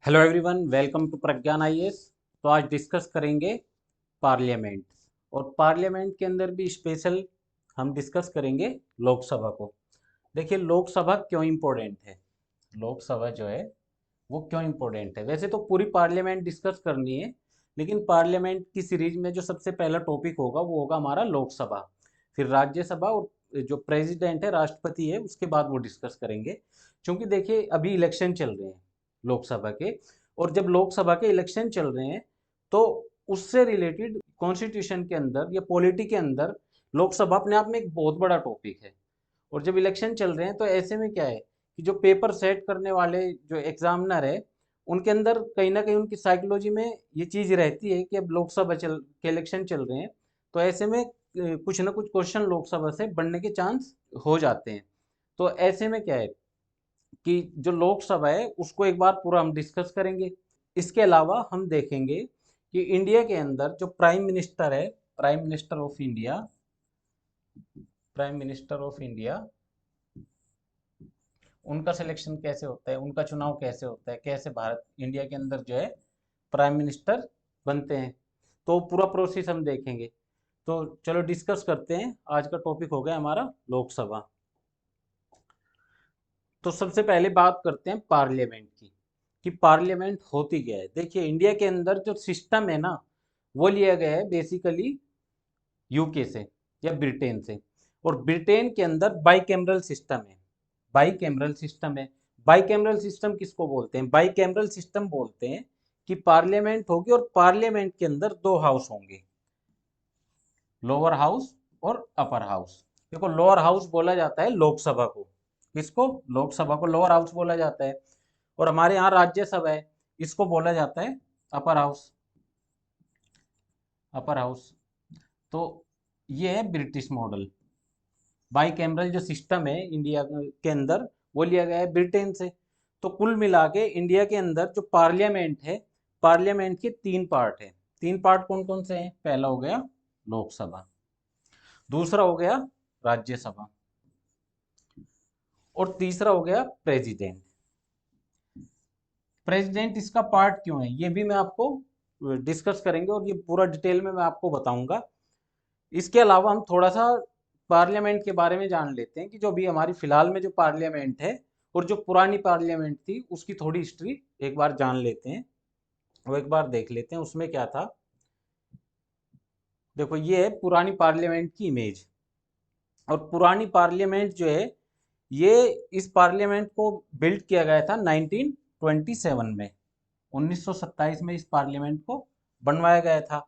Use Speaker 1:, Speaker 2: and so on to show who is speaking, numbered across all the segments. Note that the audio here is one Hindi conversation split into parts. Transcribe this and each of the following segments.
Speaker 1: Hello everyone, welcome to Pragyan IAS. तो आज डिस्कस करेंगे पार्लियामेंट। और पार्लियामेंट के अंदर भी स्पेशल हम डिस्कस करेंगे लोकसभा को। देखिए, लोकसभा क्यों इम्पोर्टेंट है। लोकसभा जो है वो क्यों इम्पोर्टेंट है। वैसे तो पूरी पार्लियामेंट डिस्कस करनी है, लेकिन पार्लियामेंट की सीरीज में जो सबसे पहला टॉपिक होगा वो होगा हमारा लोकसभा। फिर राज्यसभा और जो प्रेसिडेंट है, राष्ट्रपति है, उसके बाद वो डिस्कस करेंगे। क्योंकि देखिए, अभी इलेक्शन चल रहे हैं लोकसभा के। और जब लोकसभा के इलेक्शन चल रहे हैं तो उससे रिलेटेड कॉन्स्टिट्यूशन के अंदर या पॉलिटी के अंदर लोकसभा अपने आप में एक बहुत बड़ा टॉपिक है। और जब इलेक्शन चल रहे हैं तो ऐसे में क्या है कि जो पेपर सेट करने वाले जो एग्जामिनर है, उनके अंदर कहीं ना कहीं उनकी साइकोलॉजी में ये चीज़ रहती है कि अब लोकसभा चल के इलेक्शन चल रहे हैं। तो ऐसे में कुछ ना कुछ क्वेश्चन लोकसभा से बनने के चांस हो जाते हैं। तो ऐसे में क्या है कि जो लोकसभा है उसको एक बार पूरा हम डिस्कस करेंगे। इसके अलावा हम देखेंगे कि इंडिया के अंदर जो प्राइम मिनिस्टर है, prime minister of India, prime minister of India, उनका सिलेक्शन कैसे होता है, उनका चुनाव कैसे होता है, कैसे भारत इंडिया के अंदर जो है प्राइम मिनिस्टर बनते हैं। तो पूरा प्रोसेस हम देखेंगे। तो चलो डिस्कस करते हैं। आज का टॉपिक हो गया हमारा लोकसभा। तो सबसे पहले बात करते हैं पार्लियामेंट की कि पार्लियामेंट होती क्या है। देखिए, इंडिया के अंदर जो सिस्टम है ना, वो लिया गया है बेसिकली यूके से या ब्रिटेन से। और ब्रिटेन के अंदर बाईकैमरल सिस्टम है। बाईकैमरल सिस्टम है। बाईकैमरल सिस्टम किसको बोलते हैं? बाईकैमरल सिस्टम बोलते हैं कि पार्लियामेंट होगी और पार्लियामेंट के अंदर दो हाउस होंगे, लोअर हाउस और अपर हाउस। देखो, लोअर हाउस बोला जाता है लोकसभा को। किसको? लोकसभा को लोअर हाउस बोला जाता है। और हमारे यहाँ राज्यसभा है, इसको बोला जाता है अपर हाउस। Upper house. तो ये है ब्रिटिश मॉडल। बाई कैमरल जो सिस्टम है इंडिया के अंदर, वो लिया गया है ब्रिटेन से। तो कुल मिला के इंडिया के अंदर जो पार्लियामेंट है, पार्लियामेंट के तीन पार्ट है। तीन पार्ट कौन कौन से हैं? पहला हो गया लोकसभा, दूसरा हो गया राज्यसभा, और तीसरा हो गया प्रेसिडेंट। प्रेसिडेंट इसका पार्ट क्यों है ये भी मैं आपको डिस्कस करेंगे, और ये पूरा डिटेल में मैं आपको बताऊंगा। इसके अलावा हम थोड़ा सा पार्लियामेंट के बारे में जान लेते हैं कि जो अभी हमारी फिलहाल में जो पार्लियामेंट है और जो पुरानी पार्लियामेंट थी उसकी थोड़ी हिस्ट्री एक बार जान लेते हैं। वो एक बार देख लेते हैं उसमें क्या था। देखो, ये है पुरानी पार्लियामेंट की इमेज। और पुरानी पार्लियामेंट जो है, ये इस पार्लियामेंट को बिल्ड किया गया था 1927 में। 1927 में इस पार्लियामेंट को बनवाया गया था।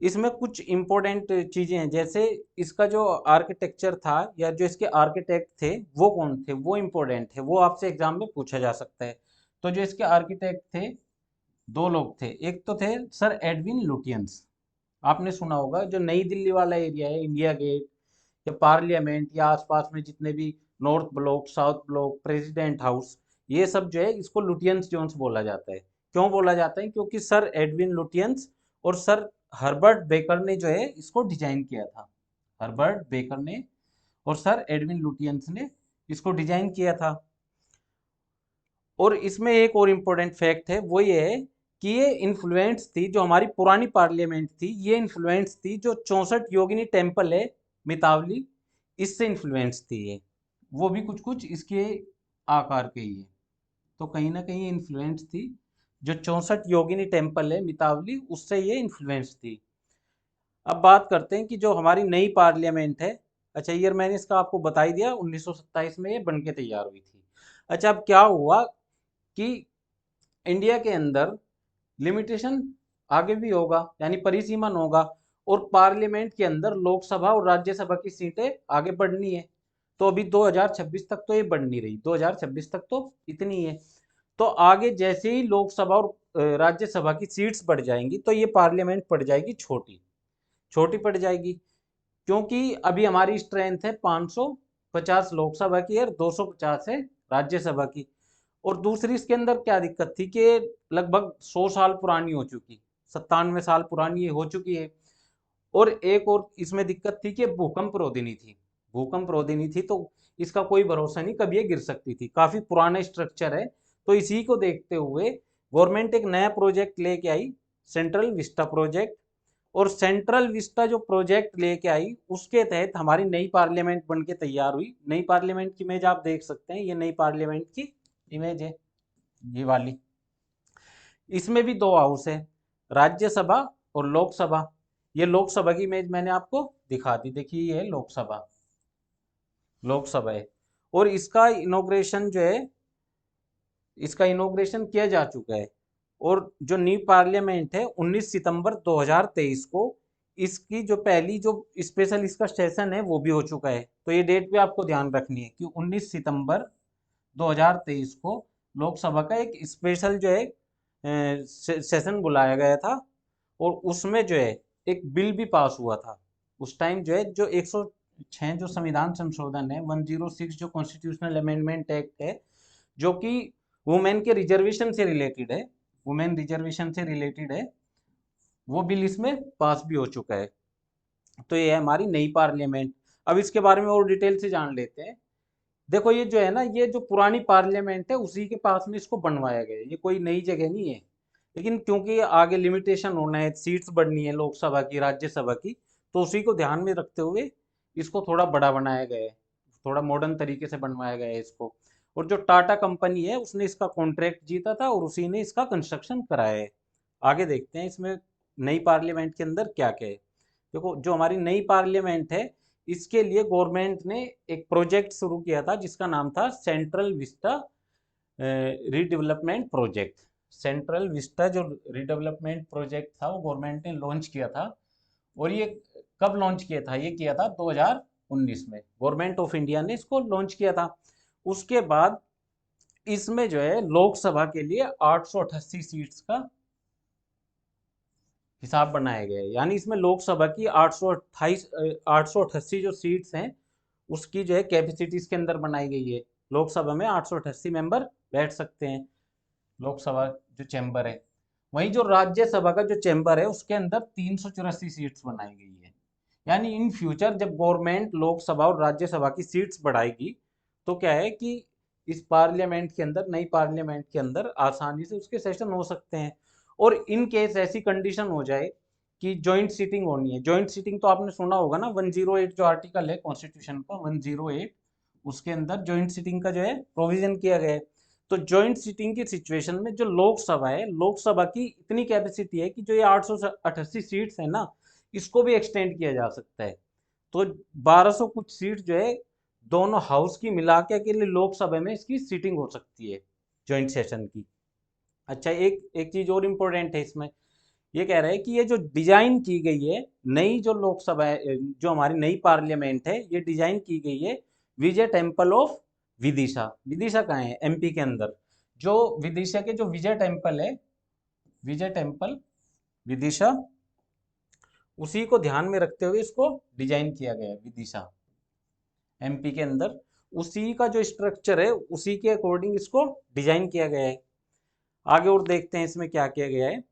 Speaker 1: इसमें कुछ इम्पोर्टेंट चीज़ें हैं, जैसे इसका जो आर्किटेक्चर था या जो इसके आर्किटेक्ट थे वो कौन थे, वो इम्पोर्टेंट है, वो आपसे एग्जाम में पूछा जा सकता है। तो जो इसके आर्किटेक्ट थे, दो लोग थे। एक तो थे सर एडविन लुटियंस। आपने सुना होगा, जो नई दिल्ली वाला एरिया है, इंडिया गेट या पार्लियामेंट या आसपास में जितने भी north block, south block, president house, ये सब जो है इसको लुटियंस जोन्स बोला जाता है। क्यों बोला जाता है? क्योंकि सर एडविन लुटियंस और सर हर्बर्ट बेकर ने जो है इसको डिजाइन किया था। हर्बर्ट बेकर ने और सर एडविन लुटियंस ने इसको डिजाइन किया था। और इसमें एक और इम्पोर्टेंट फैक्ट है, वो ये है कि ये इन्फ्लुएंस थी, जो हमारी पुरानी पार्लियामेंट थी, ये इन्फ्लुएंस थी जो 64 योगिनी टेम्पल है मितावली, इससे इन्फ्लुएंस थी ये। वो भी कुछ कुछ इसके आकार के ही है। तो कहीं ना कहीं इन्फ्लुएंस थी, जो 64 योगिनी टेम्पल है मितावली, उससे ये इन्फ्लुएंस थी। अब बात करते हैं कि जो हमारी नई पार्लियामेंट है। अच्छा, ईयर मैंने इसका आपको बता ही दिया, 1927 में ये बन के तैयार हुई थी। अच्छा, अब क्या हुआ कि इंडिया के अंदर लिमिटेशन आगे भी होगा, यानी परिसीमन होगा। और पार्लियामेंट के अंदर लोकसभा और राज्यसभा की सीटें आगे बढ़नी है। तो अभी 2026 तक तो ये बढ़ नहीं रही, 2026 तक तो इतनी है। तो आगे जैसे ही लोकसभा और राज्यसभा की सीट्स बढ़ जाएंगी तो ये पार्लियामेंट पड़ जाएगी छोटी, छोटी पड़ जाएगी। क्योंकि अभी हमारी स्ट्रेंथ है 550 लोकसभा की और 250 है राज्यसभा की। और दूसरी इसके अंदर क्या दिक्कत थी कि लगभग 100 साल पुरानी हो चुकी, 97 साल पुरानी ये हो चुकी है। और एक और इसमें दिक्कत थी कि भूकंप रोधिनी थी। भूकंप रोधिनी थी, तो इसका कोई भरोसा नहीं, कभी ये गिर सकती थी। काफी पुराना स्ट्रक्चर है। तो इसी को देखते हुए गवर्नमेंट एक नया प्रोजेक्ट लेके आई, सेंट्रल विस्टा प्रोजेक्ट। और सेंट्रल विस्टा जो प्रोजेक्ट लेके आई उसके तहत हमारी नई पार्लियामेंट बन के तैयार हुई। नई पार्लियामेंट की इमेज आप देख सकते हैं, ये नई पार्लियामेंट की इमेज है, ये वाली। इसमें भी दो हाउस है, राज्यसभा और लोकसभा। ये लोकसभा की इमेज मैंने आपको दिखा दी, देखिए ये है लोकसभा, लोकसभा है। और इसका इनॉग्रेशन जो है, इसका इनॉग्रेशन किया जा चुका है। और जो न्यू पार्लियामेंट है 19 सितंबर 2023 को इसकी जो पहली जो स्पेशल इसका सेशन है वो भी हो चुका है। तो ये डेट भी आपको ध्यान रखनी है कि 19 सितंबर 2023 को लोकसभा का एक स्पेशल जो है सेशन बुलाया गया था। और उसमें जो है एक बिल भी पास हुआ था उस टाइम, जो है जो 106 जो संविधान संशोधन है, 106 जो कॉन्स्टिट्यूशनल अमेंडमेंट एक्ट है, जो कि वुमेन के रिजर्वेशन से रिलेटेड है, वुमेन रिजर्वेशन से रिलेटेड है, वो बिल इसमें पास भी हो चुका है। तो ये है हमारी नई पार्लियामेंट। अब इसके बारे में और डिटेल से जान लेते हैं। देखो ये जो है ना, ये जो पुरानी पार्लियामेंट है उसी के पास में इसको बनवाया गया है, ये कोई नई जगह नहीं है। लेकिन क्योंकि आगे लिमिटेशन होना है, सीट्स बढ़नी है लोकसभा की, राज्यसभा की, तो उसी को ध्यान में रखते हुए इसको थोड़ा बड़ा बनाया गया है, थोड़ा मॉडर्न तरीके से बनवाया गया है इसको। और जो टाटा कंपनी है उसने इसका कॉन्ट्रैक्ट जीता था और उसी ने इसका कंस्ट्रक्शन कराया है। आगे देखते हैं इसमें नई पार्लियामेंट के अंदर क्या क्या है। देखो जो हमारी नई पार्लियामेंट है, इसके लिए गवर्नमेंट ने एक प्रोजेक्ट शुरू किया था जिसका नाम था central Vista redevelopment project. Central Vista जो रीडेवलपमेंट प्रोजेक्ट था वो गवर्नमेंट ने लॉन्च किया था। और ये कब लॉन्च किया था? ये किया था 2019 में, गवर्नमेंट ऑफ इंडिया ने इसको लॉन्च किया था। उसके बाद इसमें जो है लोकसभा के लिए 888 सीट्स का हिसाब बनाया गया है। यानी इसमें लोकसभा की 888 जो सीट्स हैं उसकी जो है कैपेसिटी इसके अंदर बनाई गई है। लोकसभा में 888 मेंबर बैठ सकते हैं, लोकसभा जो चैम्बर है। वहीं जो राज्यसभा का जो चैम्बर है उसके अंदर 384 सीट्स बनाई गई है। यानी इन फ्यूचर जब गवर्नमेंट लोकसभा और राज्यसभा की सीट्स बढ़ाएगी तो क्या है कि इस पार्लियामेंट के अंदर, नई पार्लियामेंट के अंदर आसानी से उसके सेशन हो सकते हैं। और इन केस ऐसी कंडीशन हो जाए कि जॉइंट सीटिंग होनी है, जॉइंट सीटिंग तो आपने सुना होगा ना, 108 जो आर्टिकल है कॉन्स्टिट्यूशन का 108, उसके अंदर जॉइंट सीटिंग का जो है प्रोविजन किया गया है। तो जॉइंट सीटिंग की सिचुएशन में जो लोकसभा है, लोकसभा की इतनी कैपेसिटी है कि जो ये 888 सीट्स है ना, इसको भी एक्सटेंड किया जा सकता है। तो 1200 कुछ सीट जो है दोनों हाउस की मिला के अकेले लोकसभा में इसकी सीटिंग हो सकती है ज्वाइंट सेशन की। अच्छा, एक एक चीज और इम्पोर्टेंट है इसमें, ये कह रहा है कि ये जो डिजाइन की गई है नई जो लोकसभा है, जो हमारी नई पार्लियामेंट है, ये डिजाइन की गई है विजय टेम्पल ऑफ विदिशा। विदिशा कहाँ है? एमपी के अंदर। जो विदिशा के जो विजय टेम्पल है, विजय टेम्पल विदिशा, उसी को ध्यान में रखते हुए इसको डिजाइन किया गया है विदिशा, एमपी के अंदर। उसी का जो स्ट्रक्चर है उसी के अकॉर्डिंग इसको डिजाइन किया गया है। आगे और देखते हैं इसमें क्या किया गया है।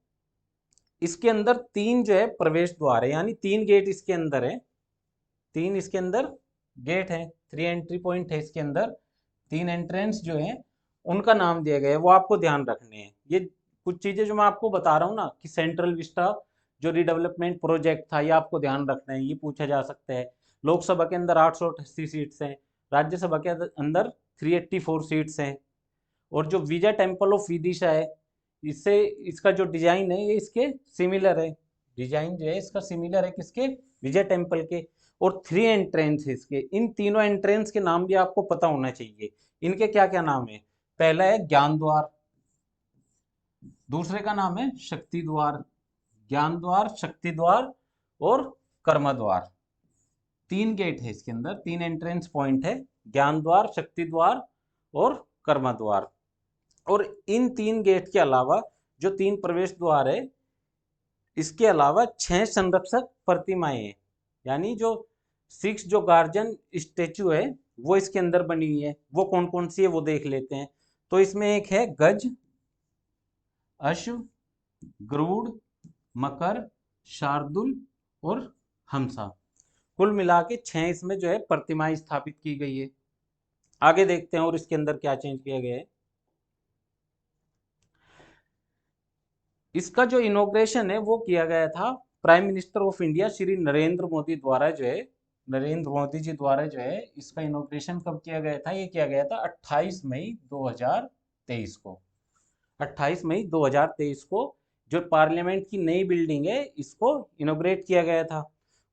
Speaker 1: इसके अंदर तीन जो है प्रवेश द्वार है, यानी तीन गेट इसके अंदर है, तीन इसके अंदर गेट है, 3 एंट्री पॉइंट है इसके अंदर। तीन एंट्रेंस जो है उनका नाम दिया गया है, वो आपको ध्यान रखने हैं। ये कुछ चीजें जो मैं आपको बता रहा हूँ ना कि सेंट्रल विस्टा जो रिडेवलपमेंट प्रोजेक्ट था, ये आपको ध्यान रखना है, ये पूछा जा सकता है। लोकसभा के अंदर 888 सीट्स हैं, राज्यसभा के अंदर 384 सीट्स हैं। और जो विजय टेम्पल ऑफ विदिशा है, इससे इसका जो डिजाइन है ये इसके सिमिलर है, डिजाइन जो है इसका सिमिलर है किसके? विजय टेम्पल के। और 3 एंट्रेंस है इसके, इन तीनों एंट्रेंस के नाम भी आपको पता होना चाहिए। इनके क्या क्या नाम है? पहला है ज्ञान द्वार, दूसरे का नाम है शक्ति द्वार, ज्ञान द्वार, शक्ति द्वार और कर्म द्वार। तीन गेट है इसके अंदर, तीन एंट्रेंस पॉइंट है, ज्ञान द्वार, शक्ति द्वार और कर्म द्वार। और इन तीन गेट के अलावा जो तीन प्रवेश द्वार है, इसके अलावा 6 संरक्षक प्रतिमाएं हैं। यानी जो 6 जो गार्जियन स्टेचू है वो इसके अंदर बनी हुई है। वो कौन कौन सी है वो देख लेते हैं। तो इसमें एक है गज, अश्व, गरुड़, मकर, शार्दुल और हंसा। कुल मिला के 6 इसमें जो है प्रतिमाएं स्थापित की गई है। आगे देखते हैं और इसके अंदर क्या चेंज किया गया है। इसका जो इनॉग्रेशन है वो किया गया था prime minister of India Shri Narendra Modi द्वारा जो है, नरेंद्र मोदी जी द्वारा जो है इसका इनॉग्रेशन कब किया गया था? ये किया गया था 28 मई 2023 को। 28 मई 2023 को जो पार्लियामेंट की नई बिल्डिंग है इसको इनॉग्रेट किया गया था।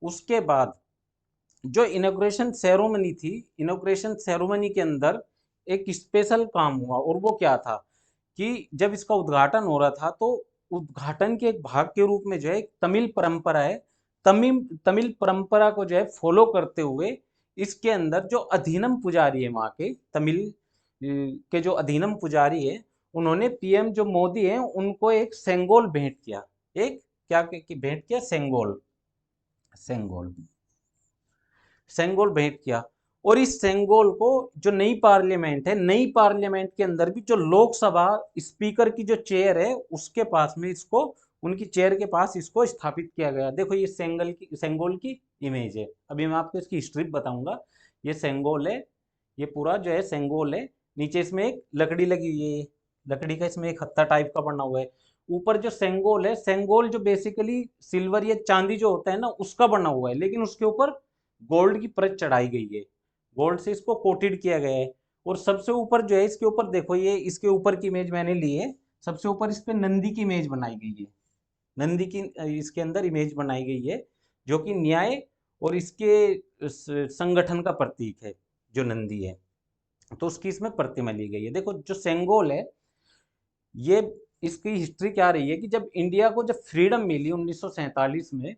Speaker 1: उसके बाद जो इनॉग्रेशन सेरेमनी थी, इनॉग्रेशन सेरेमनी के अंदर एक स्पेशल काम हुआ, और वो क्या था कि जब इसका उद्घाटन हो रहा था तो उद्घाटन के एक भाग के रूप में जो है एक तमिल परंपरा है, तमिल तमिल परंपरा को जो है फॉलो करते हुए इसके अंदर जो अधीनम पुजारी है वहाँ के तमिल के जो अधीनम पुजारी है, उन्होंने पीएम जो मोदी है उनको एक सेंगोल भेंट किया। एक क्या भेंट किया? सेंगोल। सेंगोल सेंगोल भेंट किया। और इस सेंगोल को जो नई पार्लियामेंट है, नई पार्लियामेंट के अंदर भी जो लोकसभा स्पीकर की जो चेयर है उसके पास में इसको, उनकी चेयर के पास इसको स्थापित किया गया। देखो ये सेंगोल की इमेज है। अभी मैं आपको इसकी हिस्ट्री बताऊंगा। ये सेंगोल है, ये पूरा जो है सेंगोल है। नीचे इसमें एक लकड़ी लगी हुई है, लकड़ी का इसमें एक हत्था टाइप का बना हुआ है। ऊपर जो सेंगोल है, सेंगोल जो बेसिकली सिल्वर या चांदी जो होता है ना उसका बना हुआ है, लेकिन उसके ऊपर गोल्ड की परत चढ़ाई गई है, गोल्ड से इसको कोटेड किया गया है। और सबसे ऊपर जो है इसके ऊपर देखो, ये इसके ऊपर की इमेज मैंने ली है, सबसे ऊपर इस पे नंदी की इमेज बनाई गई है। नंदी की इसके अंदर इमेज बनाई गई है, जो कि न्याय और इसके संगठन का प्रतीक है, जो नंदी है। तो उसकी इसमें प्रतिमा ली गई है। देखो जो सेंगोल है, ये इसकी हिस्ट्री क्या रही है कि जब इंडिया को जब फ्रीडम मिली 1947 में,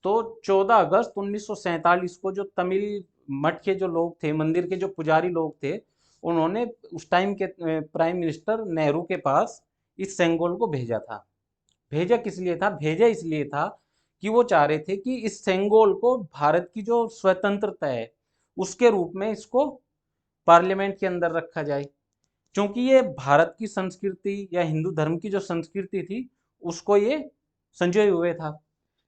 Speaker 1: तो 14 अगस्त 1947 को जो तमिल मठ के जो लोग थे, मंदिर के जो पुजारी लोग थे, उन्होंने उस टाइम के प्राइम मिनिस्टर नेहरू के पास इस सेंगोल को भेजा था। भेजा किस लिए था? भेजा इसलिए था कि वो चाह रहे थे कि इस सेंगोल को भारत की जो स्वतंत्रता है उसके रूप में इसको पार्लियामेंट के अंदर रखा जाए, क्योंकि ये भारत की संस्कृति या हिंदू धर्म की जो संस्कृति थी उसको ये संजोए हुए था।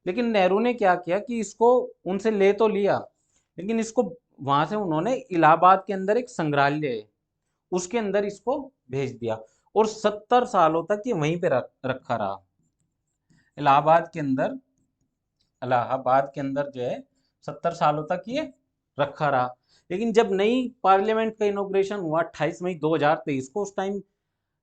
Speaker 1: लेकिन नेहरू ने क्या किया कि इसको उनसे ले तो लिया, लेकिन इसको वहां से उन्होंने इलाहाबाद के अंदर एक संग्रहालय है उसके अंदर इसको भेज दिया, और 70 सालों तक ये वहीं पे रखा रहा। इलाहाबाद के अंदर, इलाहाबाद के अंदर जो है 70 सालों तक ये रखा रहा। लेकिन जब नई पार्लियामेंट का इनॉग्रेशन हुआ 28 मई 2023 को, उस टाइम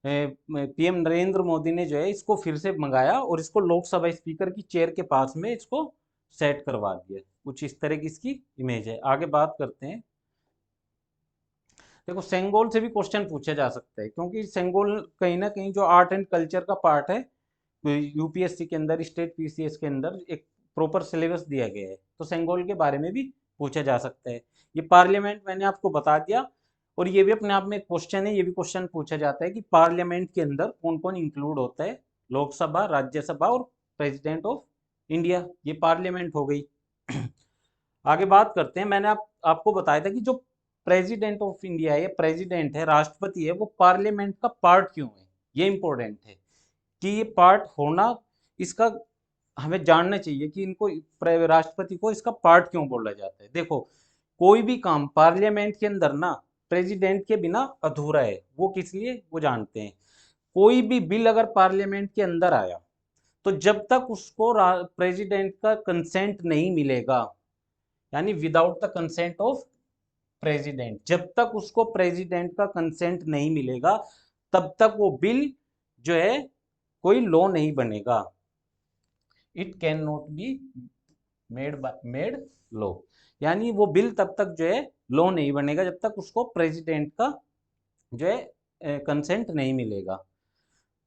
Speaker 1: पीएम नरेंद्र मोदी ने जो है इसको फिर से मंगाया और इसको लोकसभा स्पीकर की चेयर के पास में इसको सेट करवा दिया। कुछ इस तरह की इसकी इमेज है। आगे बात करते हैं। देखो सेंगोल से भी क्वेश्चन पूछा जा सकता है, क्योंकि सेंगोल कहीं ना कहीं जो आर्ट एंड कल्चर का पार्ट है, यूपीएससी के अंदर, स्टेट पीसीएस के अंदर एक प्रॉपर सिलेबस दिया गया है, तो सेंगोल के बारे में भी पूछा जा सकता है। ये पार्लियामेंट मैंने आपको बता दिया, और ये भी अपने आप में एक क्वेश्चन है, ये भी क्वेश्चन पूछा जाता है कि पार्लियामेंट के अंदर कौन कौन इंक्लूड होता है? लोकसभा, राज्यसभा और प्रेसिडेंट ऑफ इंडिया, ये पार्लियामेंट हो गई। आगे बात करते हैं। मैंने आपको बताया था कि जो प्रेसिडेंट ऑफ इंडिया है, प्रेसिडेंट है, राष्ट्रपति है, वो पार्लियामेंट का पार्ट क्यों है? ये इंपॉर्टेंट है कि ये पार्ट होना, इसका हमें जानना चाहिए कि इनको राष्ट्रपति को इसका पार्ट क्यों बोला जाता है। देखो कोई भी काम पार्लियामेंट के अंदर ना प्रेसिडेंट के बिना अधूरा है। वो किस लिए? वो जानते हैं। कोई भी बिल अगर पार्लियामेंट के अंदर आया तो जब तक उसको प्रेसिडेंट का कंसेंट नहीं मिलेगा, यानी without the consent of president, जब तक उसको प्रेसिडेंट का कंसेंट नहीं मिलेगा तब तक वो बिल जो है कोई लॉ नहीं बनेगा। It can not be made law, यानी वो बिल तब तक जो है लॉ नहीं बनेगा जब तक उसको प्रेसिडेंट का जो है कंसेंट नहीं मिलेगा।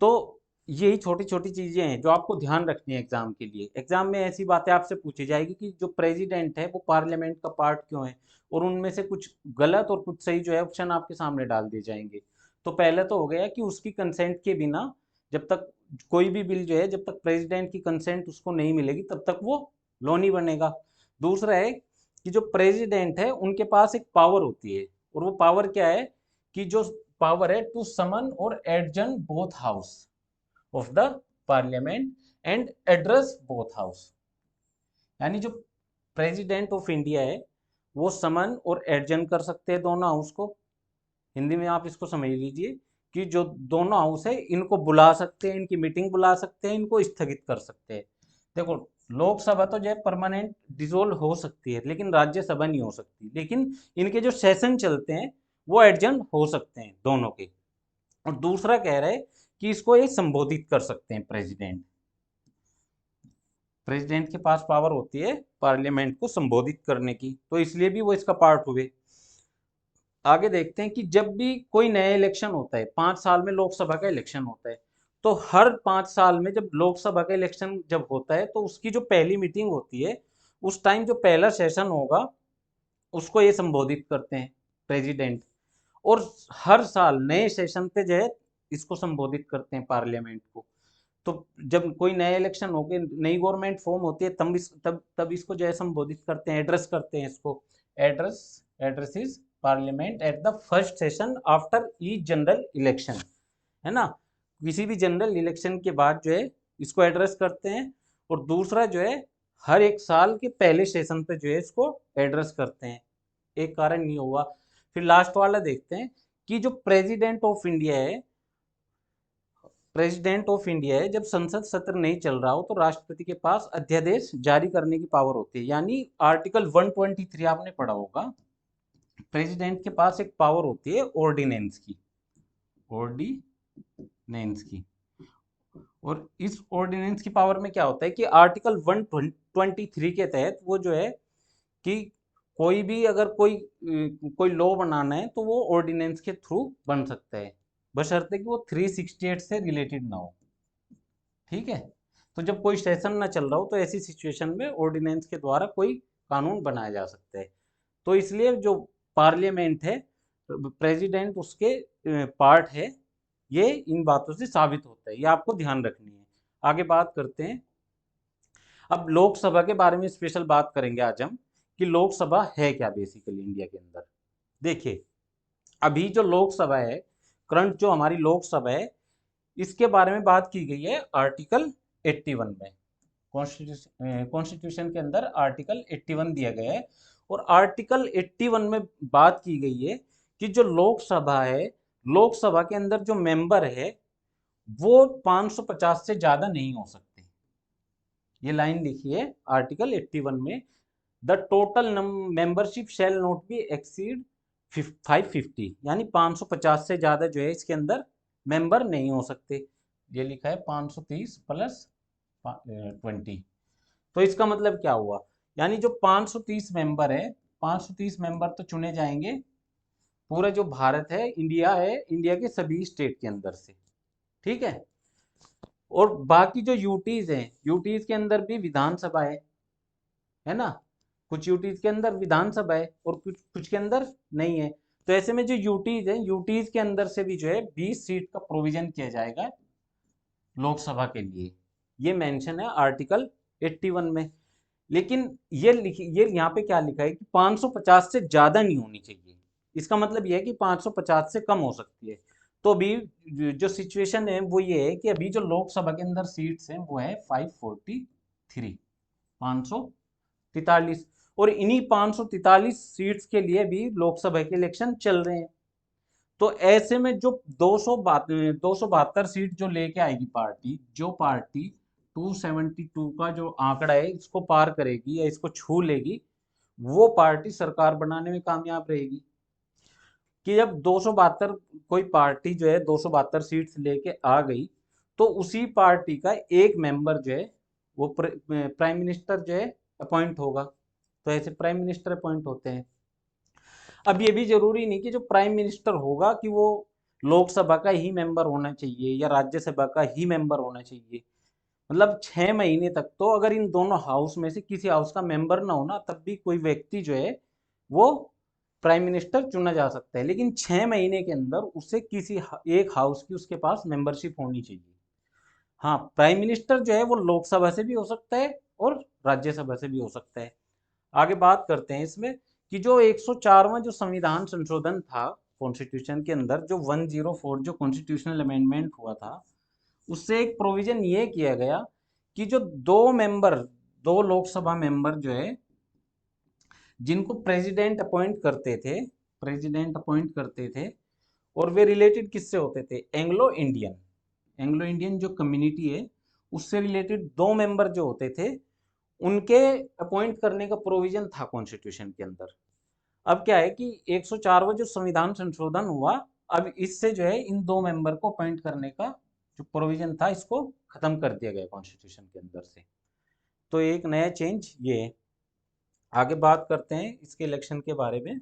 Speaker 1: तो यही छोटी छोटी चीजें हैं जो आपको ध्यान रखनी है एग्जाम के लिए। एग्जाम में ऐसी बातें आपसे पूछी जाएगी कि जो प्रेसिडेंट है वो पार्लियामेंट का पार्ट क्यों है, और उनमें से कुछ गलत और कुछ सही जो है ऑप्शन आपके सामने डाल दिए जाएंगे। तो पहले तो हो गया कि उसकी कंसेंट के बिना, जब तक कोई भी बिल जो है, जब तक प्रेसिडेंट की कंसेंट उसको नहीं मिलेगी तब तक वो लॉ नहीं बनेगा। दूसरा है कि जो प्रेसिडेंट है उनके पास एक पावर होती है, और वो पावर क्या है कि जो पावर है टू समन और adjourn both house of the parliament and address both house. यानी जो प्रेसिडेंट ऑफ इंडिया है वो समन और एडजन कर सकते हैं दोनों हाउस को। हिंदी में आप इसको समझ लीजिए कि जो दोनों हाउस है इनको बुला सकते हैं, इनकी मीटिंग बुला सकते हैं, इनको स्थगित कर सकते हैं। देखो, लोकसभा तो जो है परमानेंट डिसोल्व हो सकती है, लेकिन राज्यसभा नहीं हो सकती। लेकिन इनके जो सेशन चलते हैं वो एडजर्न हो सकते हैं दोनों के। और दूसरा कह रहे हैं कि इसको ये संबोधित कर सकते हैं प्रेसिडेंट। प्रेसिडेंट के पास पावर होती है पार्लियामेंट को संबोधित करने की, तो इसलिए भी वो इसका पार्ट हुए। आगे देखते हैं कि जब भी कोई नया इलेक्शन होता है, 5 साल में लोकसभा का इलेक्शन होता है, तो हर 5 साल में जब लोकसभा का इलेक्शन जब होता है तो उसकी जो पहली मीटिंग होती है, उस टाइम जो पहला सेशन होगा उसको ये संबोधित करते हैं प्रेसिडेंट। और हर साल नए सेशन पे जो है इसको संबोधित करते हैं पार्लियामेंट को। तो जब कोई नया इलेक्शन हो के नई गवर्नमेंट फॉर्म होती है तब इसको जो है संबोधित करते हैं, एड्रेस करते हैं इसको। Address addresses parliament at the first session after each general election, है ना। किसी भी जनरल इलेक्शन के बाद जो है इसको एड्रेस करते हैं। और दूसरा जो है हर एक साल के पहले सेशन पे जो है इसको एड्रेस करते हैं। एक कारण नहीं हुआ। फिर लास्ट वाला देखते हैं कि जो प्रेसिडेंट ऑफ इंडिया है, जब संसद सत्र नहीं चल रहा हो तो राष्ट्रपति के पास अध्यादेश जारी करने की पावर होती है। यानी आर्टिकल 123 आपने पढ़ा होगा। प्रेसिडेंट के पास एक पावर होती है ऑर्डिनेंस की, ऑर्डिनेंस की। और इस ऑर्डिनेंस की पावर में क्या होता है कि आर्टिकल 123 के तहत वो जो है कि कोई भी अगर कोई लॉ बनाना है तो वो ऑर्डिनेंस के थ्रू बन सकता है, बशर्ते कि वो 368 से रिलेटेड ना हो। ठीक है। तो जब कोई सेशन ना चल रहा हो तो ऐसी सिचुएशन में ऑर्डिनेंस के द्वारा कोई कानून बनाया जा सकता है। तो इसलिए जो पार्लियामेंट है, प्रेसिडेंट उसके पार्ट है, ये इन बातों से साबित होता है। ये आपको ध्यान रखनी है। आगे बात करते हैं। अब लोकसभा के बारे में स्पेशल बात करेंगे आज हम कि लोकसभा है क्या बेसिकली इंडिया के अंदर। देखिए, अभी जो लोकसभा है, करंट जो हमारी लोकसभा है, इसके बारे में बात की गई है आर्टिकल 81 में। कॉन्स्टिट्यूशन के अंदर आर्टिकल 81 दिया गया है। और आर्टिकल 81 में बात की गई है कि जो लोकसभा है, लोकसभा के अंदर जो मेंबर है वो 550 से ज्यादा नहीं हो सकते। ये लाइन लिखी है आर्टिकल 81 में, the total membership shall not be exceed 550, यानी 550 से ज्यादा जो है इसके अंदर मेंबर नहीं हो सकते। ये लिखा है 530 प्लस 20। तो इसका मतलब क्या हुआ, यानी जो 530 मेंबर है, 530 मेंबर तो चुने जाएंगे पूरा जो भारत है, इंडिया है, इंडिया के सभी स्टेट के अंदर से। ठीक है। और बाकी जो यूटीज हैं, यूटीज के अंदर भी विधानसभा है ना। कुछ यूटीज के अंदर विधानसभा है और कुछ कुछ के अंदर नहीं है। तो ऐसे में जो यूटीज है, यूटीज के अंदर से भी जो है 20 सीट का प्रोविजन किया जाएगा लोकसभा के लिए। ये मेंशन है आर्टिकल 81 में। लेकिन ये यहाँ पे क्या लिखा है कि 550 से ज्यादा नहीं होनी चाहिए। इसका मतलब ये है कि 550 से कम हो सकती है। तो अभी जो सिचुएशन है वो ये है कि अभी जो लोकसभा के अंदर सीट्स हैं वो है 543, 543। और इन्हीं 543 सीट्स के लिए भी लोकसभा के इलेक्शन चल रहे हैं। तो ऐसे में जो 272 सीट जो लेके आएगी पार्टी, जो पार्टी 272 का जो आंकड़ा है इसको पार करेगी या इसको छू लेगी, वो पार्टी सरकार बनाने में कामयाब रहेगी। कि जब 272 कोई पार्टी जो है 272 सीट्स लेके आ गई, तो उसी पार्टी का एक मेंबर जो है वो प्राइम मिनिस्टर जो है अपॉइंट होगा। तो ऐसे प्राइम मिनिस्टर अपॉइंट होते हैं। अब ये भी जरूरी नहीं कि जो प्राइम मिनिस्टर होगा कि वो लोकसभा का ही मेंबर होना चाहिए या राज्यसभा का ही मेंबर होना चाहिए। मतलब 6 महीने तक तो अगर इन दोनों हाउस में से किसी हाउस का मेंबर ना होना, तब भी कोई व्यक्ति जो है वो प्राइम मिनिस्टर चुना जा सकता है। लेकिन 6 महीने के अंदर उसे किसी एक हाउस की उसके पास मेंबरशिप होनी चाहिए। हाँ, प्राइम मिनिस्टर जो है वो लोकसभा से भी हो सकता है और राज्यसभा से भी हो सकता है। आगे बात करते हैं इसमें कि जो 104वां जो संविधान संशोधन था कॉन्स्टिट्यूशन के अंदर, जो 104 जो कॉन्स्टिट्यूशनल अमेंडमेंट हुआ था, उससे एक प्रोविजन ये किया गया कि जो दो लोकसभा मेंबर जो है जिनको प्रेसिडेंट अपॉइंट करते थे, और वे रिलेटेड किससे होते थे, एंग्लो इंडियन, एंग्लो इंडियन जो कम्युनिटी है उससे रिलेटेड 2 मेंबर जो होते थे उनके अपॉइंट करने का प्रोविजन था कॉन्स्टिट्यूशन के अंदर। अब क्या है कि 104वां जो संविधान संशोधन हुआ, अब इससे जो है इन 2 मेंबर को अपॉइंट करने का जो प्रोविजन था इसको खत्म कर दिया गया कॉन्स्टिट्यूशन के अंदर से। तो एक नया चेंज ये है। आगे बात करते हैं इसके इलेक्शन के बारे में।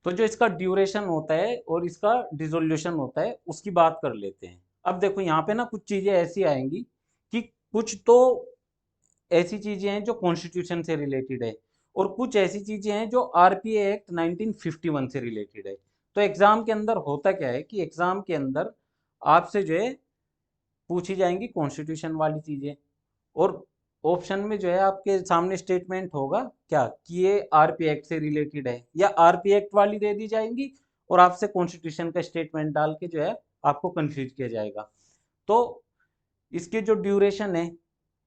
Speaker 1: तो जो इसका ड्यूरेशन होता है और इसका डिसोल्यूशन होता है उसकी बात कर लेते हैं। अब देखो यहाँ पे ना कुछ चीजें ऐसी आएंगी कि कुछ तो ऐसी चीजें हैं जो कॉन्स्टिट्यूशन से रिलेटेड है और कुछ ऐसी चीजें हैं जो आरपीए एक्ट 1951 से रिलेटेड है। तो एग्जाम के अंदर होता क्या है कि एग्जाम के अंदर आपसे जो है पूछी जाएंगी कॉन्स्टिट्यूशन वाली चीजें, और ऑप्शन में जो है आपके सामने स्टेटमेंट होगा क्या कि ये आरपी एक्ट से रिलेटेड है, या आरपी एक्ट वाली दे दी जाएंगी और आपसे कॉन्स्टिट्यूशन का स्टेटमेंट डाल के जो है आपको कंफ्यूज किया जाएगा। तो इसकी जो ड्यूरेशन है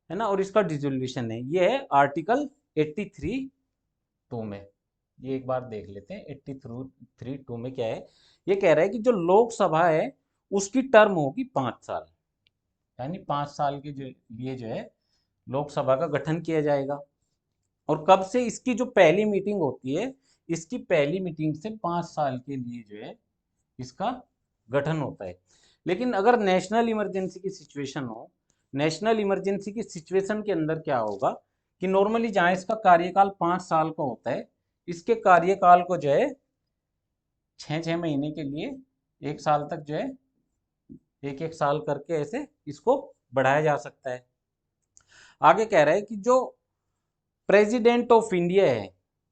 Speaker 1: ना, और इसका डिसोल्यूशन है, ये है आर्टिकल 83 टू में। ये एक बार देख लेते हैं 83 टू में क्या है। ये कह रहा है कि जो लोकसभा है उसकी टर्म होगी 5 साल, यानी 5 साल के जो लिए जो है लोकसभा का गठन किया जाएगा। और कब से इसकी जो पहली मीटिंग होती है, इसकी पहली मीटिंग से 5 साल के लिए जो है इसका गठन होता है। लेकिन अगर नेशनल इमरजेंसी की सिचुएशन हो, नेशनल इमरजेंसी की सिचुएशन के अंदर क्या होगा कि नॉर्मली जहां इसका कार्यकाल 5 साल का होता है, इसके कार्यकाल को जो है 6-6 महीने के लिए 1 साल तक जो है 1-1 साल करके ऐसे इसको बढ़ाया जा सकता है। आगे कह रहा है कि जो प्रेसिडेंट ऑफ इंडिया है,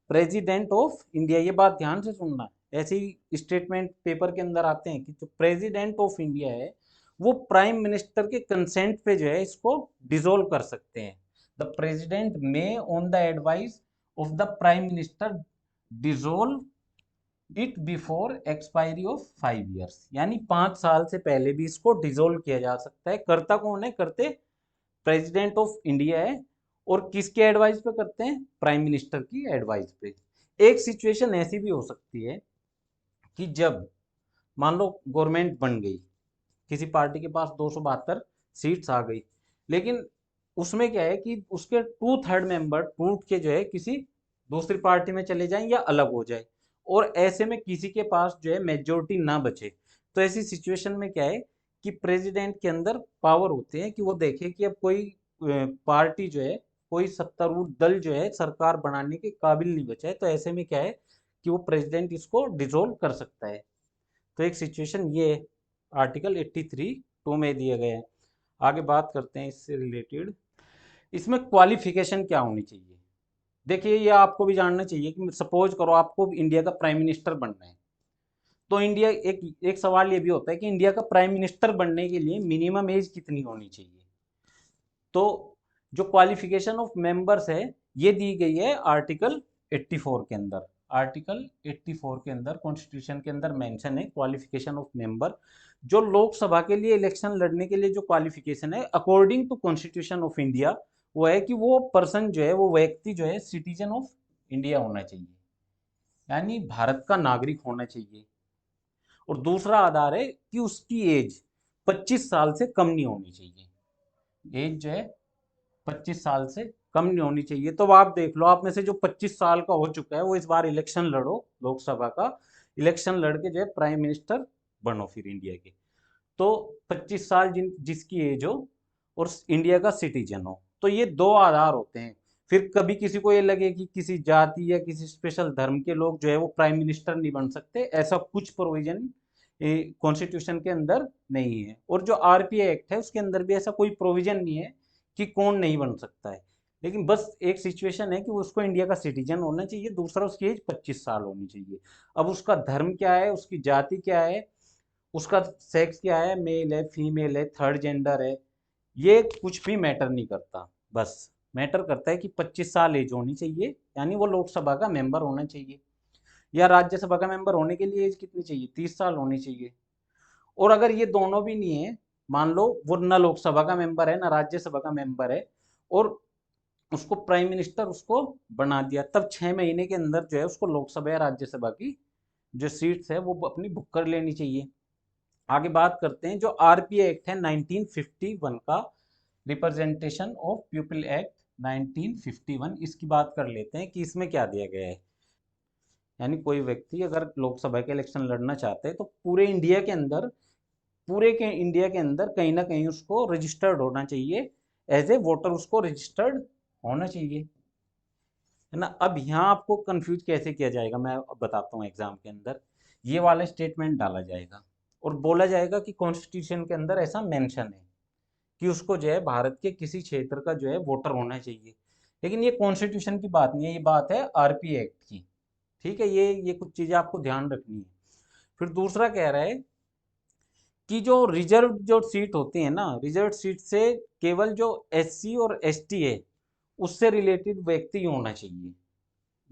Speaker 1: प्रेसिडेंट ऑफ इंडिया, ये बात ध्यान से सुनना, ऐसे ही स्टेटमेंट पेपर के अंदर आते हैं कि जो प्रेसिडेंट ऑफ इंडिया है वो प्राइम मिनिस्टर के कंसेंट पे जो है इसको डिसोल्व कर सकते हैं। The president may on the advice of the prime minister dissolve it before expiry of 5 years, यानी 5 साल से पहले भी इसको डिसोल्व किया जा सकता है। करता कौन है, करते प्रेसिडेंट ऑफ इंडिया है। और किसके एडवाइस पे करते हैं, प्राइम मिनिस्टर की एडवाइस पे। एक सिचुएशन ऐसी भी हो सकती है कि जब मान लो गवर्नमेंट बन गई, किसी पार्टी के पास 272 सीट्स आ गई, लेकिन उसमें क्या है कि उसके 2/3 मेंबर टूट के जो है किसी दूसरी पार्टी में चले जाएं या अलग हो जाए, और ऐसे में किसी के पास जो है मेजोरिटी ना बचे, तो ऐसी सिचुएशन में क्या है कि प्रेसिडेंट के अंदर पावर होते हैं कि वो देखे कि अब कोई पार्टी जो है, कोई सत्तारूढ़ दल जो है सरकार बनाने के काबिल नहीं बचा है, तो ऐसे में क्या है कि वो प्रेसिडेंट इसको डिसोल्व कर सकता है। तो एक सिचुएशन ये आर्टिकल 83 टू में दिया गया है। आगे बात करते हैं इससे रिलेटेड, इसमें क्वालिफिकेशन क्या होनी चाहिए। देखिए ये आपको भी जानना चाहिए कि सपोज करो आपको इंडिया का प्राइम मिनिस्टर बनना है, तो इंडिया एक एक सवाल ये भी होता है कि इंडिया का प्राइम मिनिस्टर बनने के लिए मिनिमम एज कितनी होनी चाहिए। तो जो क्वालिफिकेशन ऑफ मेंबर्स है ये दी गई है आर्टिकल 84 के अंदर। आर्टिकल 84 के अंदर कॉन्स्टिट्यूशन के अंदर मेंशन है क्वालिफिकेशन ऑफ मेंबर। जो लोकसभा के लिए इलेक्शन लड़ने के लिए जो क्वालिफिकेशन है according to constitution of India, वो है कि वो पर्सन जो है, वो व्यक्ति जो है सिटीजन ऑफ इंडिया होना चाहिए, यानी भारत का नागरिक होना चाहिए। और दूसरा आधार है कि उसकी एज 25 साल से कम नहीं होनी चाहिए। एज जो है 25 साल से कम नहीं होनी चाहिए। तो आप देख लो, आप में से जो 25 साल का हो चुका है वो इस बार इलेक्शन लड़ो, लोकसभा का इलेक्शन लड़के जो है प्राइम मिनिस्टर बनो फिर इंडिया के। तो 25 साल जिसकी एज हो और इंडिया का सिटीजन हो, तो ये 2 आधार होते हैं। फिर कभी किसी को ये लगे कि किसी जाति या किसी स्पेशल धर्म के लोग जो है वो प्राइम मिनिस्टर नहीं बन सकते, ऐसा कुछ प्रोविजन कॉन्स्टिट्यूशन के अंदर नहीं है। और जो आरपीए एक्ट है उसके अंदर भी ऐसा कोई प्रोविजन नहीं है कि कौन नहीं बन सकता है। लेकिन बस एक सिचुएशन है कि उसको इंडिया का सिटीजन होना चाहिए, दूसरा उसकी एज 25 साल होनी चाहिए। अब उसका धर्म क्या है, उसकी जाति क्या है, उसका सेक्स क्या है, मेल है, फीमेल है, थर्ड जेंडर है, ये कुछ भी मैटर नहीं करता। बस मैटर करता है कि 25 साल एज होनी चाहिए, यानी वो लोकसभा का मेंबर होना चाहिए। या राज्यसभा का मेंबर होने के लिए एज कितनी चाहिए, 30 साल होनी चाहिए। और अगर ये दोनों भी नहीं है, मान लो वो ना लोकसभा का मेंबर है ना राज्यसभा का मेंबर है, और उसको प्राइम मिनिस्टर उसको बना दिया, तब 6 महीने के अंदर जो है उसको लोकसभा या राज्यसभा की जो सीट्स है वो अपनी बुक कर लेनी चाहिए। आगे बात करते हैं जो आरपीए एक्ट है 1951 का, रिप्रेजेंटेशन ऑफ पीपल एक्ट 1951, इसकी बात कर लेते हैं कि इसमें क्या दिया गया है। यानी कोई व्यक्ति अगर लोकसभा के इलेक्शन लड़ना चाहते हैं तो पूरे के इंडिया के अंदर कहीं ना कहीं उसको रजिस्टर्ड होना चाहिए, एज ए वोटर उसको रजिस्टर्ड होना चाहिए, है ना। अब यहाँ आपको कंफ्यूज कैसे किया जाएगा, मैं अब बताता हूँ। एग्जाम के अंदर ये वाला स्टेटमेंट डाला जाएगा और बोला जाएगा कि कॉन्स्टिट्यूशन के अंदर ऐसा मेंशन है कि उसको जो है भारत के किसी क्षेत्र का जो है वोटर होना चाहिए, लेकिन ये कॉन्स्टिट्यूशन की बात नहीं है, ये बात है आरपी एक्ट की। ठीक है, ये कुछ चीजें आपको ध्यान रखनी है। फिर दूसरा कह रहा है कि जो रिजर्व जो सीट होती है ना, रिजर्व सीट से केवल जो एससी और एसटी है उससे रिलेटेड व्यक्ति होना चाहिए।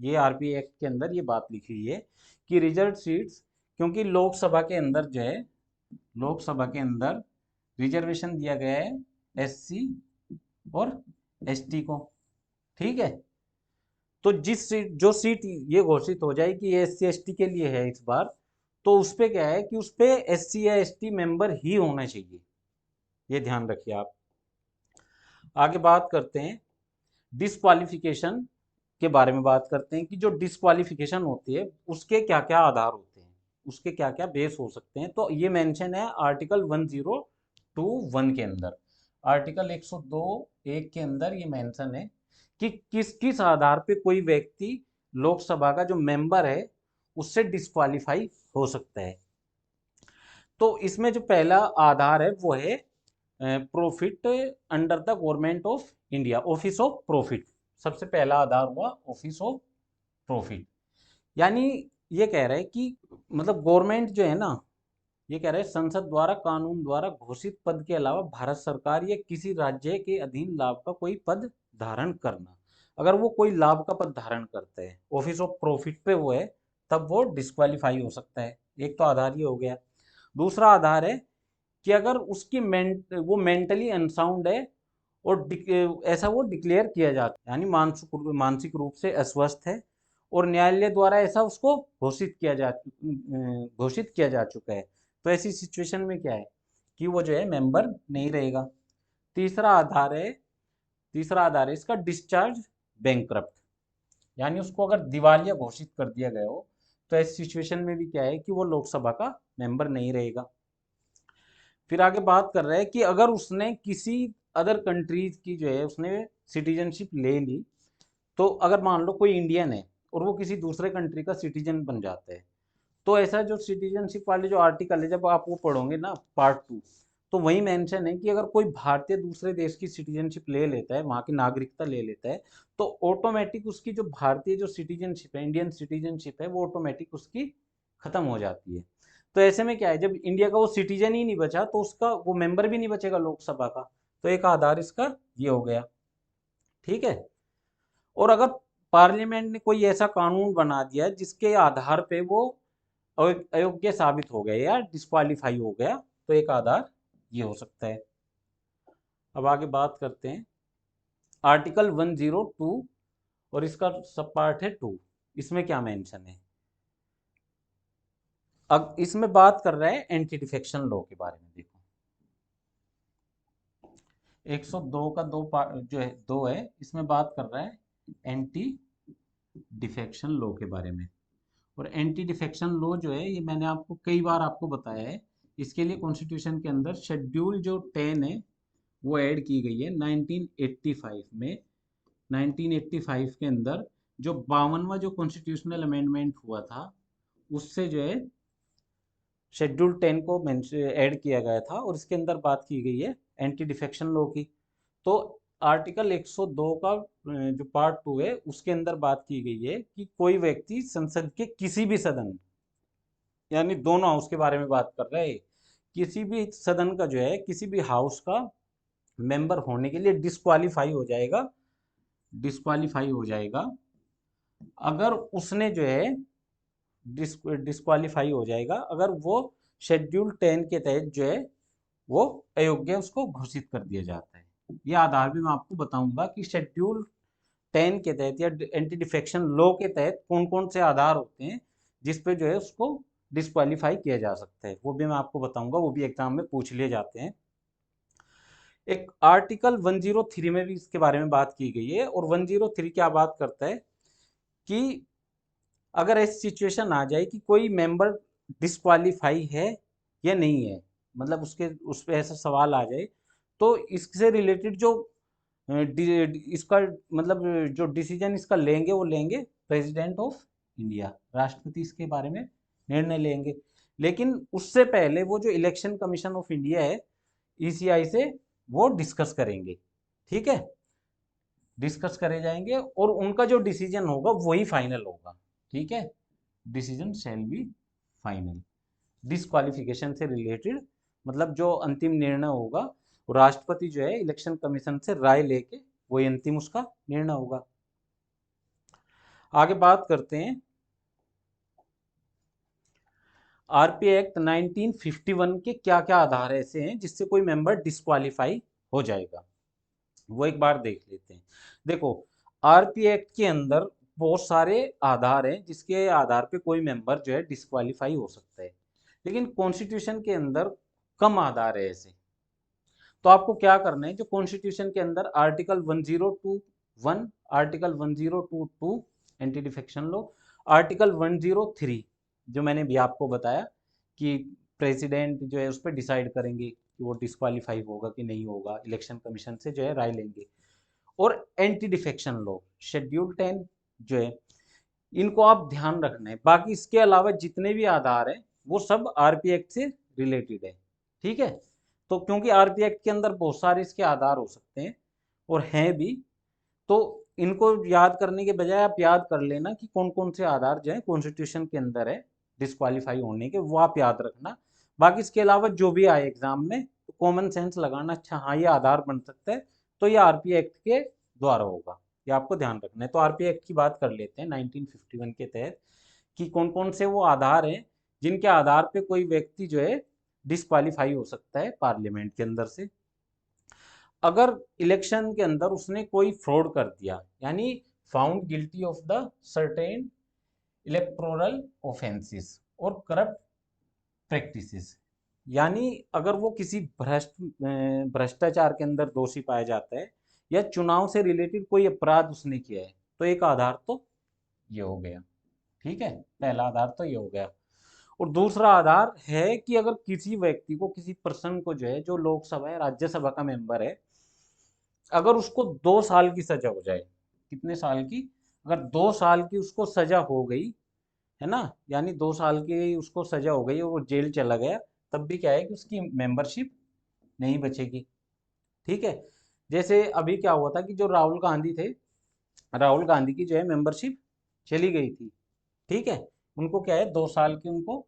Speaker 1: ये आरपी एक्ट के अंदर ये बात लिखी हुई है कि रिजर्व सीट्स, क्योंकि लोकसभा के अंदर जो है, लोकसभा के अंदर रिजर्वेशन दिया गया है एससी और एसटी को। ठीक है, तो जिस सीट जो सीट ये घोषित हो जाए कि ये एससी एसटी के लिए है इस बार, तो उस पे क्या है कि उस पे एससी या एसटी मेंबर ही होना चाहिए, ये ध्यान रखिए आप। आगे बात करते हैं डिस्क्वालिफिकेशन के बारे में, बात करते हैं कि जो डिस्क्वालिफिकेशन होती है उसके क्या क्या आधार होते हैं, उसके क्या क्या बेस हो सकते हैं। तो ये मेंशन है आर्टिकल 1021 के अंदर, आर्टिकल 102(1) के अंदर ये मेंशन है कि किस किस आधार पे कोई व्यक्ति लोकसभा का जो मेंबर है उससे डिस्क्वालीफाई हो सकता है। तो इसमें जो पहला आधार है वो है profit under the government of India, office of profit. सबसे पहला आधार हुआ ऑफिस ऑफ प्रॉफिट। यानी ये कह रहा है कि मतलब गवर्नमेंट जो है ना, ये कह रहे हैं संसद द्वारा कानून द्वारा घोषित पद के अलावा भारत सरकार या किसी राज्य के अधीन लाभ का कोई पद धारण करना। अगर वो कोई लाभ का पद धारण करता है, ऑफिस ऑफ प्रॉफिट पे वो है, तब वो डिस्क्वालीफाई हो सकता है। एक तो आधार ये हो गया। दूसरा आधार है कि अगर उसकी वो मेंटली अनसाउंड है और ऐसा वो डिक्लेयर किया जाता है, यानी मानसिक रूप से अस्वस्थ है और न्यायालय द्वारा ऐसा उसको घोषित किया जा चुका है, तो ऐसी सिचुएशन में क्या है कि वो जो है मेंबर नहीं रहेगा। तीसरा आधार है तीसरा आधार है इसका डिस्चार्ज बैंकक्रप्ट, यानी उसको अगर दिवालिया घोषित कर दिया गया हो तो ऐसी सिचुएशन में भी क्या है कि वो लोकसभा का मेंबर नहीं रहेगा। फिर आगे बात कर रहा है कि अगर उसने किसी अदर कंट्रीज की जो है उसने सिटीजनशिप ले ली, तो अगर मान लो कोई इंडियन है और वो किसी दूसरे कंट्री का सिटीजन बन जाता है, तो ऐसा जो सिटीजनशिप वाले जो आर्टिकल है जब आप वो पढ़ोगे ना पार्ट 2, तो वही मेंशन है कि अगर कोई भारतीय दूसरे देश की सिटीजनशिप ले लेता है, वहाँ की नागरिकता ले लेता है, तो ऑटोमेटिक उसकी जो भारतीय जो सिटीजनशिप है, इंडियन सिटीजनशिप है, वो ऑटोमेटिक उसकी खत्म हो जाती है। तो ऐसे में क्या है, जब इंडिया का वो सिटीजन ही नहीं बचा तो उसका वो मेंबर भी नहीं बचेगा लोकसभा का। तो एक आधार इसका ये हो गया। ठीक है, और अगर पार्लियामेंट ने कोई ऐसा कानून बना दिया जिसके आधार पे वो अयोग्य साबित हो गया या डिस्क्वालीफाई हो गया, तो एक आधार ये हो सकता है। अब आगे बात करते हैं आर्टिकल 102 और इसका सब पार्ट है 2। इसमें क्या मेंशन है, अब इसमें बात कर रहा है एंटी डिफेक्शन लॉ के बारे में। देखो 102 का दो पार्ट जो है, दो है, इसमें बात कर रहा है एंटी डिफेक्शन लॉ के बारे में। और एंटी डिफेक्शन लॉ जो है ये मैंने आपको कई बार आपको बताया है। इसके लिए कॉन्स्टिट्यूशन के अंदर शेड्यूल जो 10 है वो ऐड की गई है 1985 में। 1985 के अंदर जो 52वां जो कॉन्स्टिट्यूशनल अमेंडमेंट हुआ था उससे जो है शेड्यूल 10 को ऐड किया गया था और इसके अंदर बात की गई है एंटी डिफेक्शन लॉ की। तो आर्टिकल 102 का जो पार्ट 2 है उसके अंदर बात की गई है कि कोई व्यक्ति संसद के किसी भी सदन, यानी दोनों हाउस के बारे में बात कर रहे हैं, किसी भी सदन का जो है किसी भी हाउस का मेंबर होने के लिए डिस्क्वालीफाई हो जाएगा अगर उसने जो है डिस्क्वालीफाई हो जाएगा अगर वो शेड्यूल 10 के तहत जो है वो अयोग्य उसको घोषित कर दिया जाता है। ये आधार भी मैं आपको बताऊंगा कि शेड्यूल 10 के तहत या एंटी डिफेक्शन लॉ के तहत कौन कौन से आधार होते हैं जिस पे जो है उसको डिस्क्वालीफाई किया जा सकता है, वो भी मैं आपको बताऊंगा, वो भी एग्जाम में पूछ लिए जाते हैं। एक आर्टिकल 103 में भी इसके बारे में बात की गई है, और 103 क्या बात करता है कि अगर ऐसी सिचुएशन आ जाए कि कोई मेंबर डिस्क्वालीफाई है या नहीं है, मतलब उस पे ऐसा सवाल आ जाए, तो इससे रिलेटेड जो इसका मतलब जो डिसीजन इसका लेंगे वो लेंगे प्रेसिडेंट ऑफ इंडिया, राष्ट्रपति इसके बारे में निर्णय लेंगे। लेकिन उससे पहले वो जो इलेक्शन कमीशन ऑफ इंडिया है, ईसीआई से वो डिस्कस करेंगे, ठीक है, डिस्कस करे जाएंगे, और उनका जो डिसीजन होगा वही फाइनल होगा, ठीक है, decision shall be final. Disqualification से रिलेटेड मतलब जो अंतिम निर्णय होगा, वो राष्ट्रपति जो है इलेक्शन कमीशन से राय लेके वही अंतिम उसका निर्णय होगा। आगे बात करते हैं आरपी एक्ट 1951 के क्या क्या आधार ऐसे हैं जिससे कोई मेंबर डिस्क्वालीफाई हो जाएगा, वो एक बार देख लेते हैं। देखो, आरपी एक्ट के अंदर बहुत सारे आधार हैं जिसके आधार पे कोई मेंबर जो है डिस्क्वालीफाई हो सकता है, लेकिन कॉन्स्टिट्यूशन के अंदर कम आधार है ऐसे। तो आपको क्या करना है, जो कॉन्स्टिट्यूशन के अंदर article 1021, article 1022 anti defection law, article 103 जो मैंने भी आपको बताया कि प्रेसिडेंट जो है उस पर डिसाइड करेंगे कि वो डिस्क्वालीफाई होगा कि नहीं होगा, इलेक्शन कमीशन से जो है राय लेंगे, और एंटी डिफेक्शन लॉ शेड्यूल 10 जो है, इनको आप ध्यान रखना है। बाकी इसके अलावा जितने भी आधार हैं वो सब आरपी एक्ट से रिलेटेड है, ठीक है। तो क्योंकि आरपी एक्ट के अंदर बहुत सारे इसके आधार हो सकते हैं और हैं भी, तो इनको याद करने के बजाय आप याद कर लेना कि कौन कौन से आधार जो है कॉन्स्टिट्यूशन के अंदर है डिस्क्वालीफाई होने के, वो आप याद रखना। बाकी इसके अलावा जो भी आए एग्जाम में तो कॉमन सेंस लगाना, अच्छा हाँ ये आधार बन सकता है तो ये आरपी एक्ट के द्वारा होगा, ये आपको ध्यान रखना है। तो आरपी एक्ट की बात कर लेते हैं 1951 के तहत कि कौन कौन से वो आधार हैं जिनके आधार पे कोई व्यक्ति जो है डिस्क्वालीफाई हो सकता है पार्लियामेंट के अंदर से। अगर इलेक्शन के अंदर उसने कोई फ्रॉड कर दिया, यानी found guilty of the certain electoral offences और करप्ट प्रैक्टिसेस, यानी अगर वो किसी भ्रष्टाचार के अंदर दोषी पाया जाता है या चुनाव से रिलेटेड कोई अपराध उसने किया है, तो एक आधार तो ये हो गया, ठीक है, पहला आधार तो ये हो गया। और दूसरा आधार है कि अगर किसी व्यक्ति को, किसी पर्सन को जो है, जो लोकसभा या राज्यसभा का मेंबर है, अगर उसको 2 साल की सजा हो जाए, कितने साल की, अगर 2 साल की उसको सजा हो गई है ना, यानी 2 साल की उसको सजा हो गई और वो जेल चला गया, तब भी क्या है कि उसकी मेंबरशिप नहीं बचेगी, ठीक है। जैसे अभी क्या हुआ था कि जो राहुल गांधी थे, राहुल गांधी की जो है मेंबरशिप चली गई थी, ठीक है, उनको क्या है 2 साल की उनको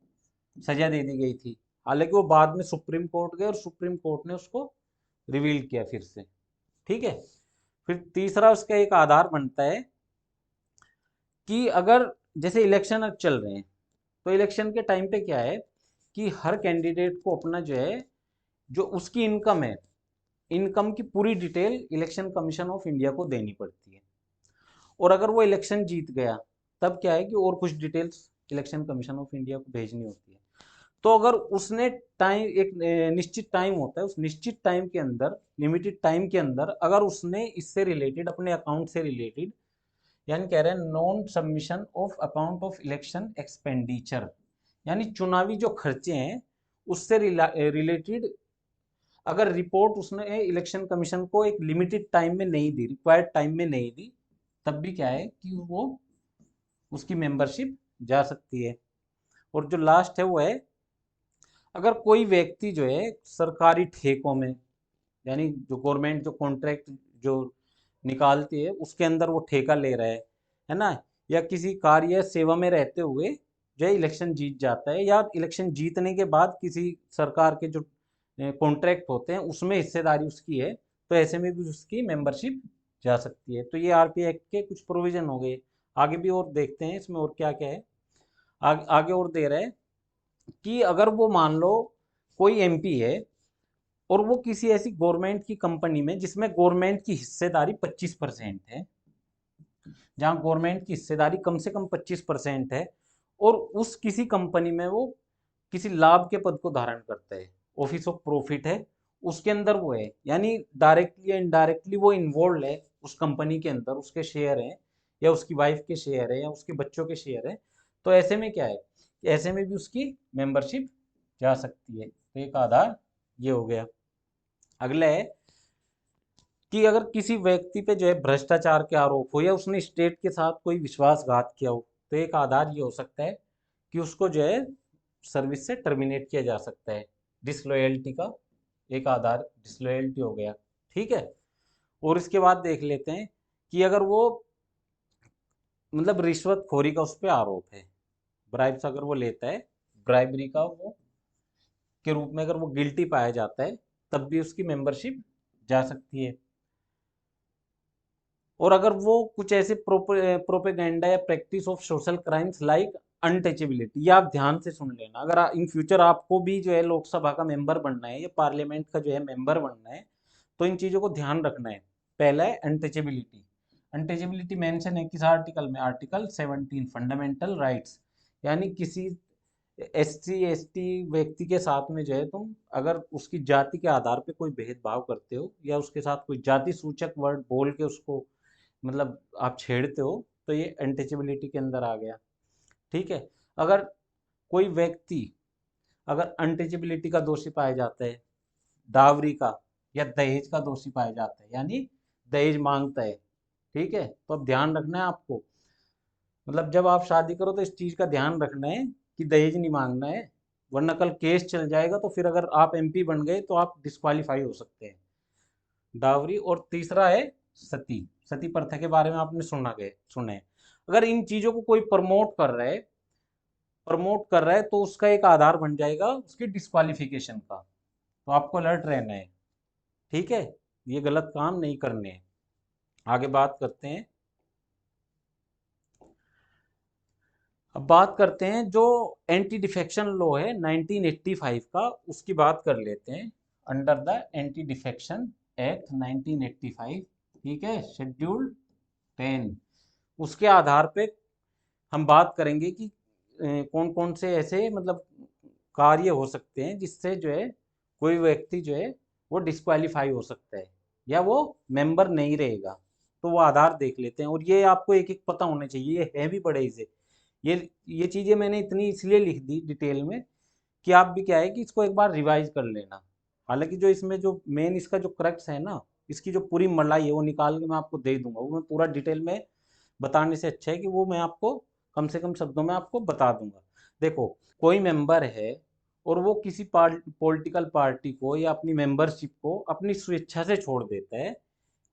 Speaker 1: सजा दे दी गई थी। हालांकि वो बाद में सुप्रीम कोर्ट गए और सुप्रीम कोर्ट ने उसको रिवील किया फिर से, ठीक है। फिर तीसरा उसका एक आधार बनता है कि अगर जैसे इलेक्शन अब चल रहे हैं, तो इलेक्शन के टाइम पे क्या है कि हर कैंडिडेट को अपना जो है, जो उसकी इनकम है, इनकम की पूरी detail election commission of India को देनी पड़ती है। और अगर वो इलेक्शन जीत गया तब क्या है कि और कुछ details election commission of India को भेजनी होती है। तो अगर उसने टाइम, एक निश्चित टाइम होता है, उस निश्चित टाइम के अंदर, लिमिटेड टाइम के अंदर अगर उसने इससे रिलेटेड, अपने अकाउंट से रिलेटेड, यानी कह रहे हैं non submission of account of election expenditure, यानी चुनावी जो खर्चे हैं उससे रिलेटेड अगर रिपोर्ट उसने इलेक्शन कमीशन को एक लिमिटेड टाइम में नहीं दी, रिक्वायर्ड टाइम में नहीं दी, तब भी क्या है कि वो, उसकी मेंबरशिप जा सकती है। और जो लास्ट है वो है, अगर कोई व्यक्ति जो है सरकारी ठेकों में, यानी जो गवर्नमेंट जो कॉन्ट्रैक्ट जो निकालती है उसके अंदर वो ठेका ले रहा है ना, या किसी कार्य या सेवा में रहते हुए जो है इलेक्शन जीत जाता है, या इलेक्शन जीतने के बाद किसी सरकार के जो कॉन्ट्रैक्ट होते हैं उसमें हिस्सेदारी उसकी है, तो ऐसे में भी उसकी मेंबरशिप जा सकती है। तो ये आरपी एक्ट के कुछ प्रोविजन हो गए। आगे भी और देखते हैं इसमें और क्या क्या है। आगे और दे रहे हैं कि अगर वो मान लो कोई एमपी है और वो किसी ऐसी गवर्नमेंट की कंपनी में जिसमें गवर्नमेंट की हिस्सेदारी 25% है, जहां गवर्नमेंट की हिस्सेदारी कम से कम 25% है, और उस किसी कंपनी में वो किसी लाभ के पद को धारण करता है, ऑफिस ऑफ प्रॉफिट है, उसके अंदर वो है, यानी डायरेक्टली या इनडायरेक्टली वो इन्वॉल्व है उस कंपनी के अंदर, उसके शेयर हैं या उसकी वाइफ के शेयर है या उसके बच्चों के शेयर है। तो ऐसे में क्या है, ऐसे में भी उसकी मेंबरशिप जा सकती है। तो एक आधार ये हो गया। अगला है कि अगर किसी व्यक्ति पे जो है भ्रष्टाचार के आरोप हो या उसने स्टेट के साथ कोई विश्वासघात किया हो, तो एक आधार ये हो सकता है कि उसको जो है सर्विस से टर्मिनेट किया जा सकता है। डिसलॉयल्टी का एक आधार डिसलॉयल्टी हो गया। ठीक है। और इसके बाद देख लेते हैं कि अगर वो मतलब रिश्वतखोरी का उस पर आरोप है, ब्राइब्स अगर वो लेता है, ब्राइबरी का वो के रूप में अगर वो गिल्टी पाया जाता है, तब भी उसकी मेंबरशिप जा सकती है। और अगर वो कुछ ऐसे प्रोपेगेंडा या practice of social crimes like untouchability, ये आप ध्यान से सुन लेना, अगर इन फ्यूचर आपको भी जो है लोकसभा का मेंबर बनना है या पार्लियामेंट का जो है मेंबर बनना है, तो इन चीज़ों को ध्यान रखना है। पहला है अनटचेबिलिटी। अनटचेबिलिटी मेंशन है किस आर्टिकल में, आर्टिकल 17 फंडामेंटल राइट्स। यानी किसी SC ST व्यक्ति के साथ में जो है तुम अगर उसकी जाति के आधार पे कोई भेदभाव करते हो या उसके साथ कोई जाति सूचक वर्ड बोल के उसको मतलब आप छेड़ते हो, तो ये अनटचेबिलिटी के अंदर आ गया। ठीक है। अगर कोई व्यक्ति अगर अनटचेबिलिटी का दोषी पाया जाता है, डावरी का या दहेज का दोषी पाया जाता है, यानी दहेज मांगता है, ठीक है, तो अब ध्यान रखना है आपको, मतलब जब आप शादी करो तो इस चीज का ध्यान रखना है कि दहेज नहीं मांगना है, वरना कल केस चल जाएगा तो फिर अगर आप MP बन गए तो आप डिस्क्वालीफाई हो सकते हैं। डावरी। और तीसरा है सती। सती प्रथा के बारे में आपने सुना है। अगर इन चीजों को कोई प्रमोट कर रहा है तो उसका एक आधार बन जाएगा उसकी डिस्क्वालिफिकेशन का। तो आपको अलर्ट रहना है। ठीक है। ये गलत काम नहीं करने हैं। आगे बात करते हैं। अब बात करते हैं जो एंटी डिफेक्शन लॉ है 1985 का, उसकी बात कर लेते हैं। Under the anti defection act 1985, ठीक है, शेड्यूल 10, उसके आधार पे हम बात करेंगे कि कौन कौन से ऐसे मतलब कार्य हो सकते हैं जिससे जो है कोई व्यक्ति जो है वो डिस्क्वालीफाई हो सकता है या वो मेंबर नहीं रहेगा। तो वो आधार देख लेते हैं, और ये आपको एक एक पता होने चाहिए, ये है भी बड़े इसे। ये चीज़ें मैंने इतनी इसलिए लिख दी डिटेल में कि आप भी क्या है कि इसको एक बार रिवाइज कर लेना। हालांकि जो इसमें जो मेन इसका जो क्रक्स है ना, इसकी जो पूरी मलाई है वो निकाल के मैं आपको दे दूंगा, वो मैं पूरा डिटेल में बताने से अच्छा है कि वो मैं आपको कम से कम शब्दों में आपको बता दूंगा। देखो, कोई मेंबर है और वो किसी पॉलिटिकल पार्टी को या अपनी मेंबरशिप को अपनी स्वेच्छा से छोड़ देता है,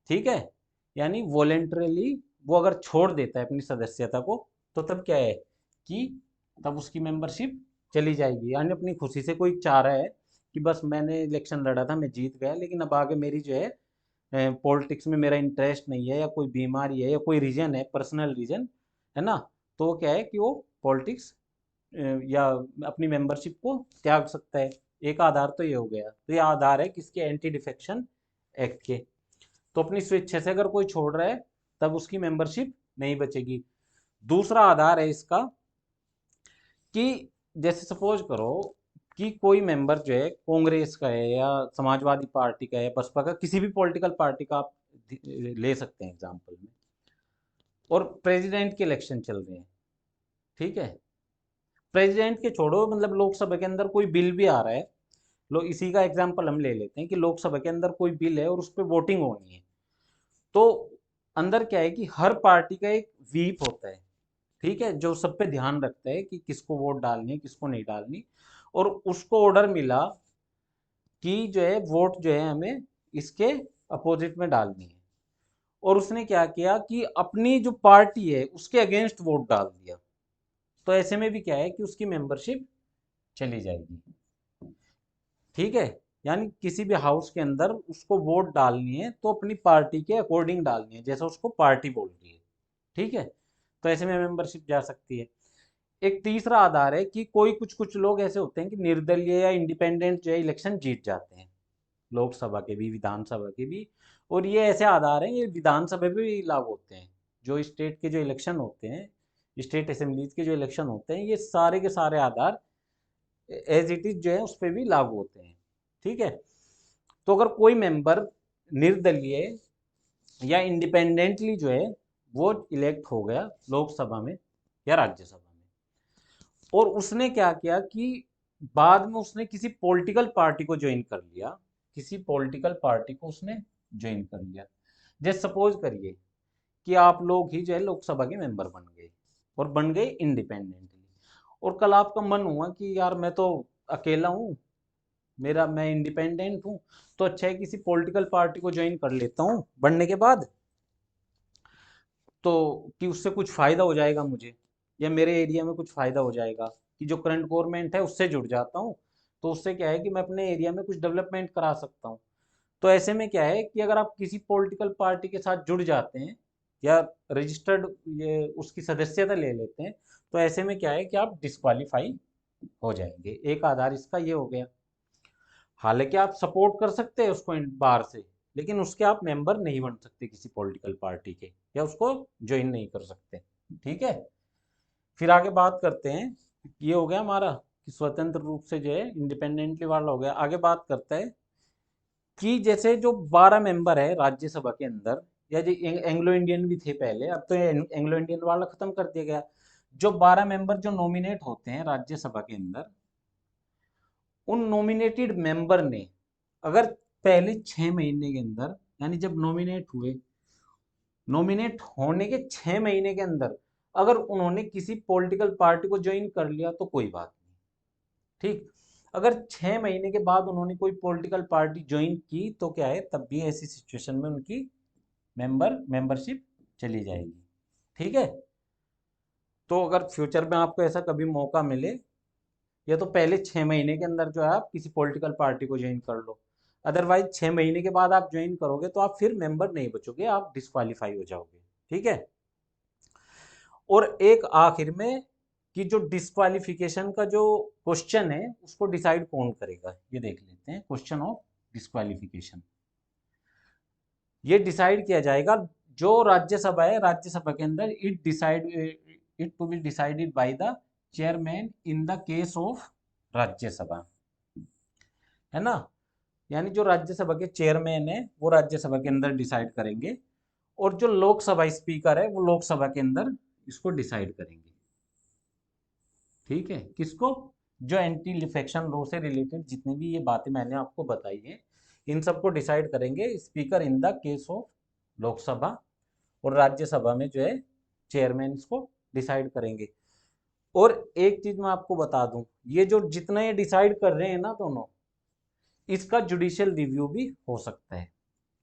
Speaker 1: ठीक है, यानी वॉलेंटरली वो अगर छोड़ देता है अपनी सदस्यता को, तो तब क्या है कि तब उसकी मेंबरशिप चली जाएगी। यानी अपनी खुशी से कोई चाह रहा है कि बस मैंने इलेक्शन लड़ा था, मैं जीत गया, लेकिन अब आगे मेरी जो है पॉलिटिक्स में मेरा इंटरेस्ट नहीं है, या कोई बीमारी है या कोई रीजन है, पर्सनल रीजन है ना, तो वो क्या है कि वो पॉलिटिक्स या अपनी मेंबरशिप को त्याग सकता है। एक आधार तो ये हो गया। तो ये आधार है किसके, एंटी डिफेक्शन एक्ट के। तो अपनी स्वेच्छा से अगर कोई छोड़ रहा है तब उसकी मेंबरशिप नहीं बचेगी। दूसरा आधार है इसका कि जैसे सपोज करो कि कोई मेंबर जो है कांग्रेस का है या समाजवादी पार्टी का है, बसपा का, किसी भी पॉलिटिकल पार्टी का आप ले सकते हैं एग्जाम्पल में, और प्रेसिडेंट के इलेक्शन चल रहे हैं, ठीक है, प्रेसिडेंट के छोड़ो, मतलब लोकसभा के अंदर कोई बिल भी आ रहा है, लो इसी का एग्जाम्पल हम ले लेते हैं कि लोकसभा के अंदर कोई बिल है और उस पर वोटिंग होनी है, तो अंदर क्या है कि हर पार्टी का एक व्हीप होता है, ठीक है, जो सब पे ध्यान रखता है कि किसको वोट डालनी है किसको नहीं डालनी, और उसको ऑर्डर मिला कि जो है वोट जो है हमें इसके अपोजिट में डालनी है, और उसने क्या किया कि अपनी जो पार्टी है उसके अगेंस्ट वोट डाल दिया, तो ऐसे में भी क्या है कि उसकी मेंबरशिप चली जाएगी। ठीक है। यानी किसी भी हाउस के अंदर उसको वोट डालनी है तो अपनी पार्टी के अकॉर्डिंग डालनी है, जैसा उसको पार्टी बोल रही है, ठीक है, तो ऐसे में मेंबरशिप जा सकती है। एक तीसरा आधार है कि कोई कुछ कुछ लोग ऐसे होते हैं कि निर्दलीय या इंडिपेंडेंट जो है इलेक्शन जीत जाते हैं, लोकसभा के भी विधानसभा के भी, और ये ऐसे आधार हैं ये विधानसभा पे भी लागू होते हैं। जो स्टेट के जो इलेक्शन होते हैं स्टेट असेंबलीज के जो इलेक्शन होते हैं, ये सारे के सारे आधार एज इट इज जो है उस पर भी लागू होते हैं। ठीक है, तो अगर कोई मेंबर निर्दलीय या इंडिपेंडेंटली जो है वो इलेक्ट हो गया लोकसभा में या राज्यसभा में, और उसने क्या किया कि बाद में उसने किसी पॉलिटिकल पार्टी को ज्वाइन कर लिया, किसी पॉलिटिकल पार्टी को उसने ज्वाइन कर लिया। जैसे सपोज करिए कि आप लोग ही जो है लोकसभा के मेंबर बन गए और बन गए इंडिपेंडेंटली, और कल आपका मन हुआ कि यार मैं तो अकेला हूँ, मैं इंडिपेंडेंट हूँ, तो अच्छा है किसी पॉलिटिकल पार्टी को ज्वाइन कर लेता हूँ बनने के बाद, तो कि उससे कुछ फायदा हो जाएगा मुझे, या मेरे एरिया में कुछ फायदा हो जाएगा कि जो करंट गवर्नमेंट है उससे जुड़ जाता हूँ, तो उससे क्या है कि मैं अपने एरिया में कुछ डेवलपमेंट करा सकता हूँ। तो ऐसे में क्या है कि अगर आप किसी पॉलिटिकल पार्टी के साथ जुड़ जाते हैं या रजिस्टर्ड ये उसकी सदस्यता ले लेते हैं, तो ऐसे में क्या है कि आप डिस्क्वालीफाई हो जाएंगे। एक आधार इसका ये हो गया। हालांकि आप सपोर्ट कर सकते हैं उसको बाहर से, लेकिन उसके आप मेंबर नहीं बन सकते किसी पॉलिटिकल पार्टी के, या उसको ज्वाइन नहीं कर सकते। ठीक है, फिर आगे बात करते हैं। ये हो गया हमारा कि स्वतंत्र रूप से जो है इंडिपेंडेंटली वाला हो गया। आगे बात करते हैं कि जैसे जो 12 मेंबर है राज्यसभा के अंदर, या जो एंग्लो इंडियन भी थे पहले, अब तो एंग्लो इंडियन वाला खत्म कर दिया गया। जो 12 मेंबर जो नॉमिनेट होते हैं राज्यसभा के अंदर, उन नॉमिनेटेड मेंबर ने अगर पहले 6 महीने के अंदर, यानी जब नॉमिनेट हुए, नॉमिनेट होने के 6 महीने के अंदर अगर उन्होंने किसी पॉलिटिकल पार्टी को ज्वाइन कर लिया तो कोई बात नहीं। ठीक, अगर 6 महीने के बाद उन्होंने कोई पॉलिटिकल पार्टी ज्वाइन की तो क्या है, तब भी ऐसी सिचुएशन में उनकी मेंबरशिप चली जाएगी। ठीक है, तो अगर फ्यूचर में आपको ऐसा कभी मौका मिले, या तो पहले 6 महीने के अंदर जो है आप किसी पॉलिटिकल पार्टी को ज्वाइन कर लो, अदरवाइज 6 महीने के बाद आप ज्वाइन करोगे तो आप फिर मेंबर नहीं बचोगे, आप डिस्क्वालीफाई हो जाओगे। ठीक है, और एक आखिर में कि जो डिस्क्वालिफिकेशन का जो क्वेश्चन है उसको डिसाइड कौन करेगा, ये देख लेते हैं। क्वेश्चन ऑफ डिस्क्वालिफिकेशन ये डिसाइड किया जाएगा, जो राज्यसभा है राज्यसभा के अंदर it to be decided by the chairman in the case of Rajya Sabha, है ना। यानी जो राज्यसभा के चेयरमैन है वो राज्यसभा के अंदर डिसाइड करेंगे, और जो लोकसभा स्पीकर है वो लोकसभा के अंदर इसको डिसाइड करेंगे। ठीक है, किसको, जो एंटी लिफेक्शन लॉ से रिलेटेड जितनी भी ये बातें मैंने आपको बताई हैं, इन सबको डिसाइड करेंगे speaker in the case of Lok Sabha, और राज्यसभा में जो है चेयरमैन इसको डिसाइड करेंगे। और एक चीज मैं आपको बता दूं, ये जो जितना ये डिसाइड कर रहे हैं ना दोनों, इसका जुडिशियल रिव्यू भी हो सकता है,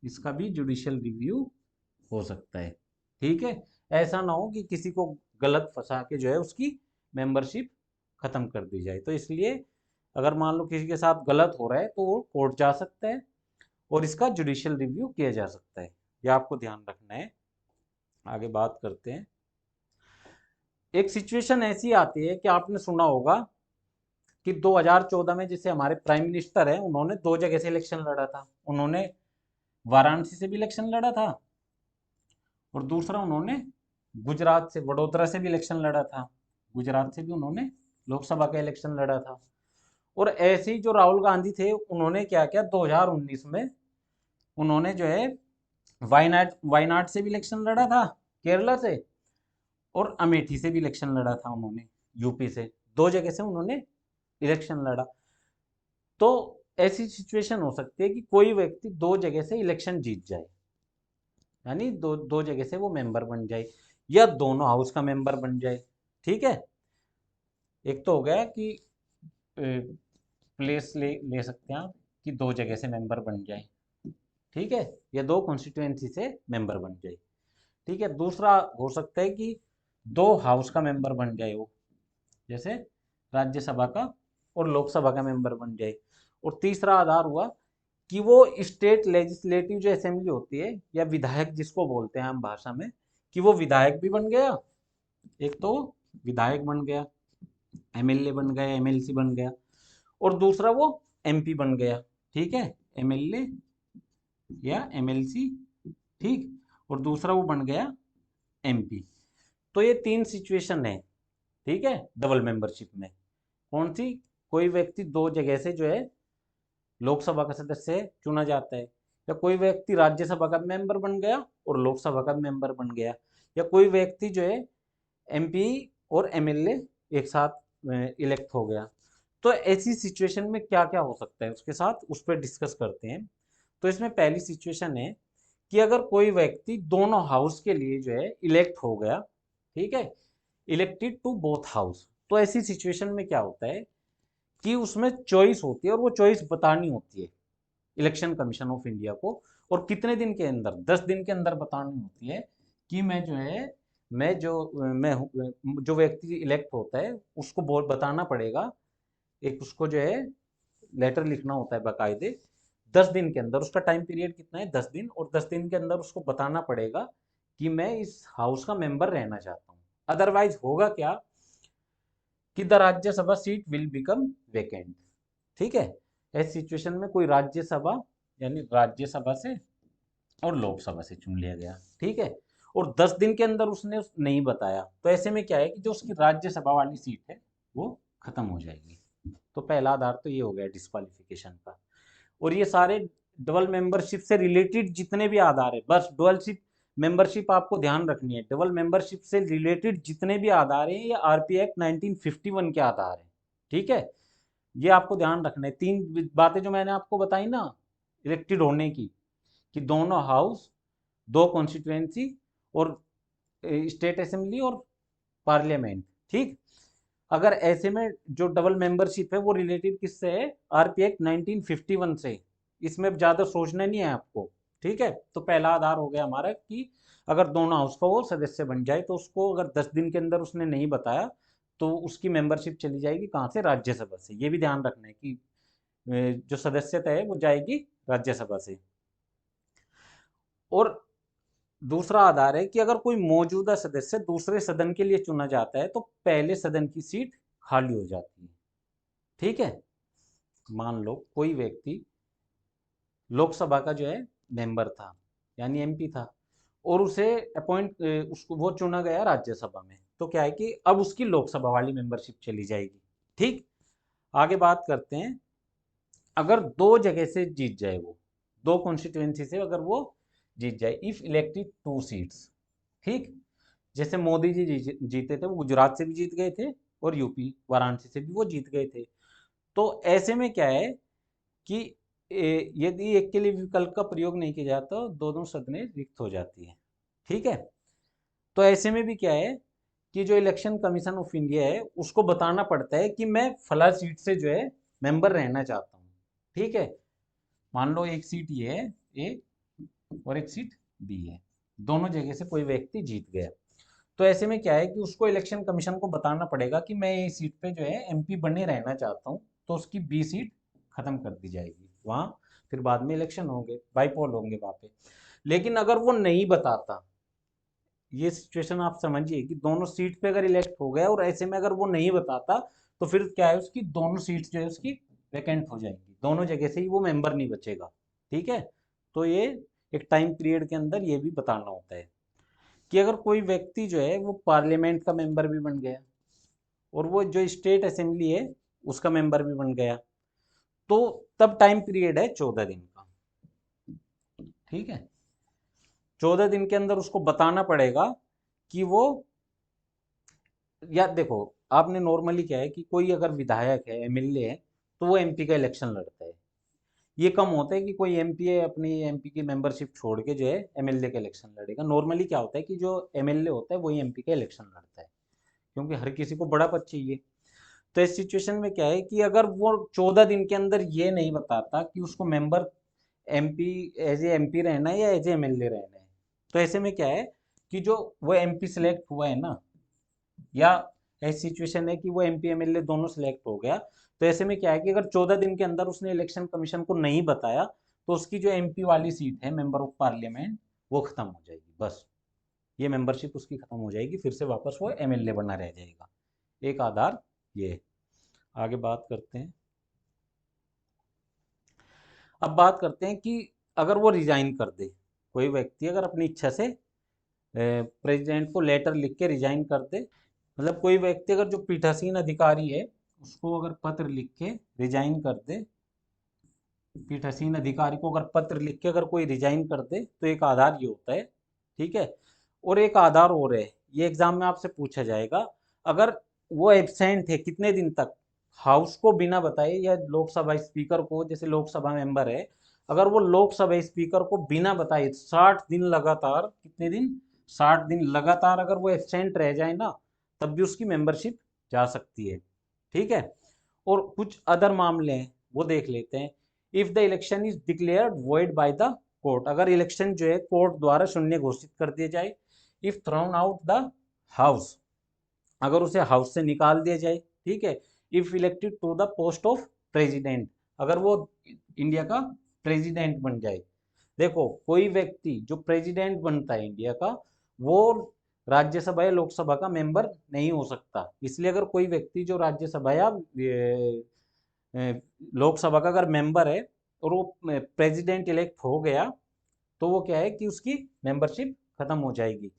Speaker 1: इसका भी जुडिशियल रिव्यू हो सकता है। ठीक है, ऐसा ना हो कि किसी को गलत फंसा के जो है उसकी मेंबरशिप खत्म कर दी जाए। तो इसलिए अगर मान लो किसी के साथ गलत हो रहा है तो वो कोर्ट जा सकता है और इसका जुडिशियल रिव्यू किया जा सकता है, यह आपको ध्यान रखना है। आगे बात करते हैं। एक सिचुएशन ऐसी आती है कि आपने सुना होगा कि 2014 में जैसे हमारे प्राइम मिनिस्टर हैं, उन्होंने 2 जगह से इलेक्शन लड़ा था। उन्होंने वाराणसी से भी इलेक्शन लड़ा था, और दूसरा उन्होंने गुजरात से, वडोदरा से भी इलेक्शन लड़ा था। गुजरात से भी उन्होंने लोकसभा का इलेक्शन लड़ा था। और ऐसे ही जो राहुल गांधी थे, उन्होंने क्या किया 2019 में, उन्होंने जो है वायनाड वायनाड से भी इलेक्शन लड़ा था, केरला से, और अमेठी से भी इलेक्शन लड़ा था उन्होंने, यूपी से। 2 जगह से उन्होंने इलेक्शन लड़ा। तो ऐसी सिचुएशन हो सकती है कि कोई व्यक्ति 2 जगह से इलेक्शन जीत जाए, यानी दो जगह से वो मेंबर बन जाए, या दोनों हाउस का मेंबर बन जाए। ठीक है, एक तो हो गया कि प्लेस ले सकते हैं आप कि 2 जगह से मेंबर बन जाए। ठीक है, या 2 कॉन्स्टिट्यूएंसी से मेंबर बन जाए। ठीक है, दूसरा हो सकता है कि 2 हाउस का मेंबर बन जाए वो, जैसे राज्यसभा का और लोकसभा का मेंबर बन जाए। और तीसरा आधार हुआ कि वो स्टेट लेजिस्लेटिव जो असेंबली होती है, या विधायक जिसको बोलते हैं हम भाषा में, कि वो विधायक भी बन गया, एक तो विधायक बन गया, एमएलए बन गया, एमएलसी बन गया, और दूसरा वो एमपी बन गया। ठीक है, एमएलए या एमएलसी, ठीक, और दूसरा वो बन गया एमपी। तो ये 3 सिचुएशन है, ठीक है, डबल मेंबरशिप में। कौन सी? कोई व्यक्ति 2 जगह से जो है लोकसभा का सदस्य चुना जाता है, या कोई व्यक्ति राज्यसभा का मेंबर बन गया और लोकसभा का मेंबर बन गया, या कोई व्यक्ति जो है एमपी और एमएलए एक साथ इलेक्ट हो गया। तो ऐसी सिचुएशन में क्या क्या हो सकता है उसके साथ, उस पर डिस्कस करते हैं। तो इसमें पहली सिचुएशन है कि अगर कोई व्यक्ति दोनों हाउस के लिए जो है इलेक्ट हो गया, ठीक है, इलेक्टेड टू बोथ हाउस, तो ऐसी सिचुएशन में क्या होता है कि उसमें चॉइस होती है, और वो चॉइस बतानी होती है इलेक्शन कमीशन ऑफ इंडिया को। और कितने दिन के अंदर? 10 दिन के अंदर बतानी होती है कि मैं जो है, जो व्यक्ति इलेक्ट होता है उसको बोल बताना पड़ेगा, एक उसको जो है लेटर लिखना होता है बाकायदे। 10 दिन के अंदर, उसका टाइम पीरियड कितना है? 10 दिन। और 10 दिन के अंदर उसको बताना पड़ेगा कि मैं इस हाउस का मेंबर रहना चाहता हूँ। अदरवाइज होगा क्या कि the Rajya Sabha seat will become vacant, ठीक है। इस सिचुएशन में कोई राज्यसभा, यानी राज्यसभा से और लोकसभा से चुन लिया गया, ठीक है, और 10 दिन के अंदर उसने नहीं बताया, तो ऐसे में क्या है कि जो उसकी राज्यसभा वाली सीट है वो खत्म हो जाएगी। तो पहला आधार तो ये हो गया डिस्क्वालिफिकेशन का। और ये सारे डबल मेंबरशिप से रिलेटेड जितने भी आधार है, बस डुअलशिप मेंबरशिप आपको ध्यान रखनी है, डबल मेंबरशिप से रिलेटेड जितने भी आधार हैं ये आरपी एक्ट 1951 के आधार है, ठीक है। ये आपको ध्यान रखना है। 3 बातें जो मैंने आपको बताई ना इलेक्टेड होने की, कि दोनों हाउस, 2 कॉन्स्टिट्यूएंसी, और स्टेट असेंबली और पार्लियामेंट, ठीक। अगर ऐसे में जो डबल मेंबरशिप है वो रिलेटेड किससे है? आरपी एक्ट 1951 से। इसमें ज़्यादा सोचना नहीं है आपको, ठीक है। तो पहला आधार हो गया हमारा कि अगर दोनों हाउस का वो सदस्य बन जाए, तो उसको अगर 10 दिन के अंदर उसने नहीं बताया तो उसकी मेंबरशिप चली जाएगी कहाँ से? राज्यसभा से। ये भी ध्यान रखना है कि जो सदस्यता है वो जाएगी राज्यसभा से। और दूसरा आधार है कि अगर कोई मौजूदा सदस्य दूसरे सदन के लिए चुना जाता है तो पहले सदन की सीट खाली हो जाती है, ठीक है। मान लो कोई व्यक्ति लोकसभा का जो है मेंबर था, यानी एमपी था, और उसे अपॉइंट उसको वो चुना गया राज्यसभा में, तो क्या है कि अब उसकी लोकसभा वाली मेंबरशिप चली जाएगी, ठीक। आगे बात करते हैं, अगर 2 जगह से जीत जाए, वो 2 कॉन्स्टिट्यूएंसी से अगर वो जीत जाए, इफ इलेक्टेड 2 सीट्स, ठीक। जैसे मोदी जी जीते थे, वो गुजरात से भी जीत गए थे और यूपी वाराणसी से भी वो जीत गए थे। तो ऐसे में क्या है कि यदि एक के लिए विकल्प का प्रयोग नहीं किया जाता तो दोनों सदनें रिक्त हो जाती है, ठीक है। तो ऐसे में भी क्या है कि जो इलेक्शन कमीशन ऑफ इंडिया है उसको बताना पड़ता है कि मैं फला सीट से जो है मेंबर रहना चाहता हूँ, ठीक है। मान लो एक सीट ये है ए और एक सीट बी है, दोनों जगह से कोई व्यक्ति जीत गया। तो ऐसे में क्या है कि उसको इलेक्शन कमीशन को बताना पड़ेगा कि मैं ये सीट पे जो है एमपी बने रहना चाहता हूँ, तो उसकी बी सीट खत्म कर दी जाएगी वहाँ। फिर बाद में इलेक्शन होंगे, बाईपोल होंगे वहाँ पे। लेकिन अगर वो नहीं बताता, ये सिचुएशन आप समझिए कि दोनों सीट पे अगर इलेक्ट हो गया और ऐसे में अगर वो नहीं बताता, तो फिर क्या है, उसकी दोनों सीट्स जो है उसकी वैकेंट हो जाएंगी, दोनों जगह से ही वो मेंबर नहीं बचेगा, ठीक है। तो ये एक टाइम पीरियड के अंदर ये भी बताना होता है कि अगर कोई व्यक्ति जो है वो पार्लियामेंट का मेंबर भी बन गया और वो जो स्टेट असेंबली है उसका मेंबर भी बन गया, तो तब टाइम पीरियड है 14 दिन का, ठीक है। 14 दिन के अंदर उसको बताना पड़ेगा कि वो, या देखो, आपने नॉर्मली क्या है कि कोई अगर विधायक है, एमएलए है, तो वो एमपी का इलेक्शन लड़ता है। ये कम होता है कि कोई एमपी है अपनी एमपी की मेंबरशिप छोड़ के जो है एमएलए का इलेक्शन लड़ेगा। नॉर्मली क्या होता है कि जो एमएलए होता है वही एमपी का इलेक्शन लड़ता है, क्योंकि हर किसी को बड़ा पद चाहिए। तो इस सिचुएशन में क्या है कि अगर वो 14 दिन के अंदर ये नहीं बताता कि उसको member MP, as a MP रहना है या एज ए एमएलए रहना है, तो ऐसे में क्या है कि जो वो एमपी सिलेक्ट हुआ है ना, या ऐसी सिचुएशन है कि वो एमपी एमएलए दोनों सिलेक्ट हो गया, तो ऐसे में क्या है कि अगर 14 दिन के अंदर उसने इलेक्शन कमीशन को नहीं बताया, तो उसकी जो एमपी वाली सीट है मेंबर ऑफ पार्लियामेंट वो खत्म हो जाएगी, बस ये मेंबरशिप उसकी खत्म हो जाएगी, फिर से वापस वो एमएलए बना रह जाएगा। एक आधार ये है। आगे बात करते हैं। अब बात करते हैं कि अगर वो रिजाइन कर दे, कोई व्यक्ति अगर अपनी इच्छा से प्रेसिडेंट को लेटर लिख के रिजाइन कर दे। मतलब कोई व्यक्ति अगर जो पीठासीन अधिकारी है उसको अगर पत्र लिख के रिजाइन कर दे, पीठासीन अधिकारी को अगर पत्र लिख के अगर कोई रिजाइन कर दे तो एक आधार ये होता है। ठीक है, और एक आधार और है, ये एग्जाम में आपसे पूछा जाएगा। अगर वो एब्सेंट है कितने दिन तक, हाउस को बिना बताए या लोकसभा स्पीकर को, जैसे लोकसभा मेंबर है, अगर वो लोकसभा स्पीकर को बिना बताए 60 दिन लगातार, कितने दिन, 60 दिन लगातार अगर वो एब्सेंट रह जाए ना, तब भी उसकी मेंबरशिप जा सकती है। ठीक है, और कुछ अदर मामले हैं वो देख लेते हैं। If the election is declared void by the court, अगर इलेक्शन जो है कोर्ट द्वारा शून्य घोषित कर दिया जाए। If thrown out the house, अगर उसे हाउस से निकाल दिया जाए। ठीक है, if elected to the post of president, अगर वो इंडिया का प्रेसिडेंट बन जाए। देखो कोई व्यक्ति जो प्रेसिडेंट बनता है इंडिया का, वो राज्यसभा या लोकसभा का मेंबर नहीं हो सकता। इसलिए अगर कोई व्यक्ति जो राज्यसभा या लोकसभा का अगर मेंबर है और वो प्रेसिडेंट इलेक्ट हो गया, तो वो क्या है कि उसकी मेंबरशिप खत्म हो जाएगी।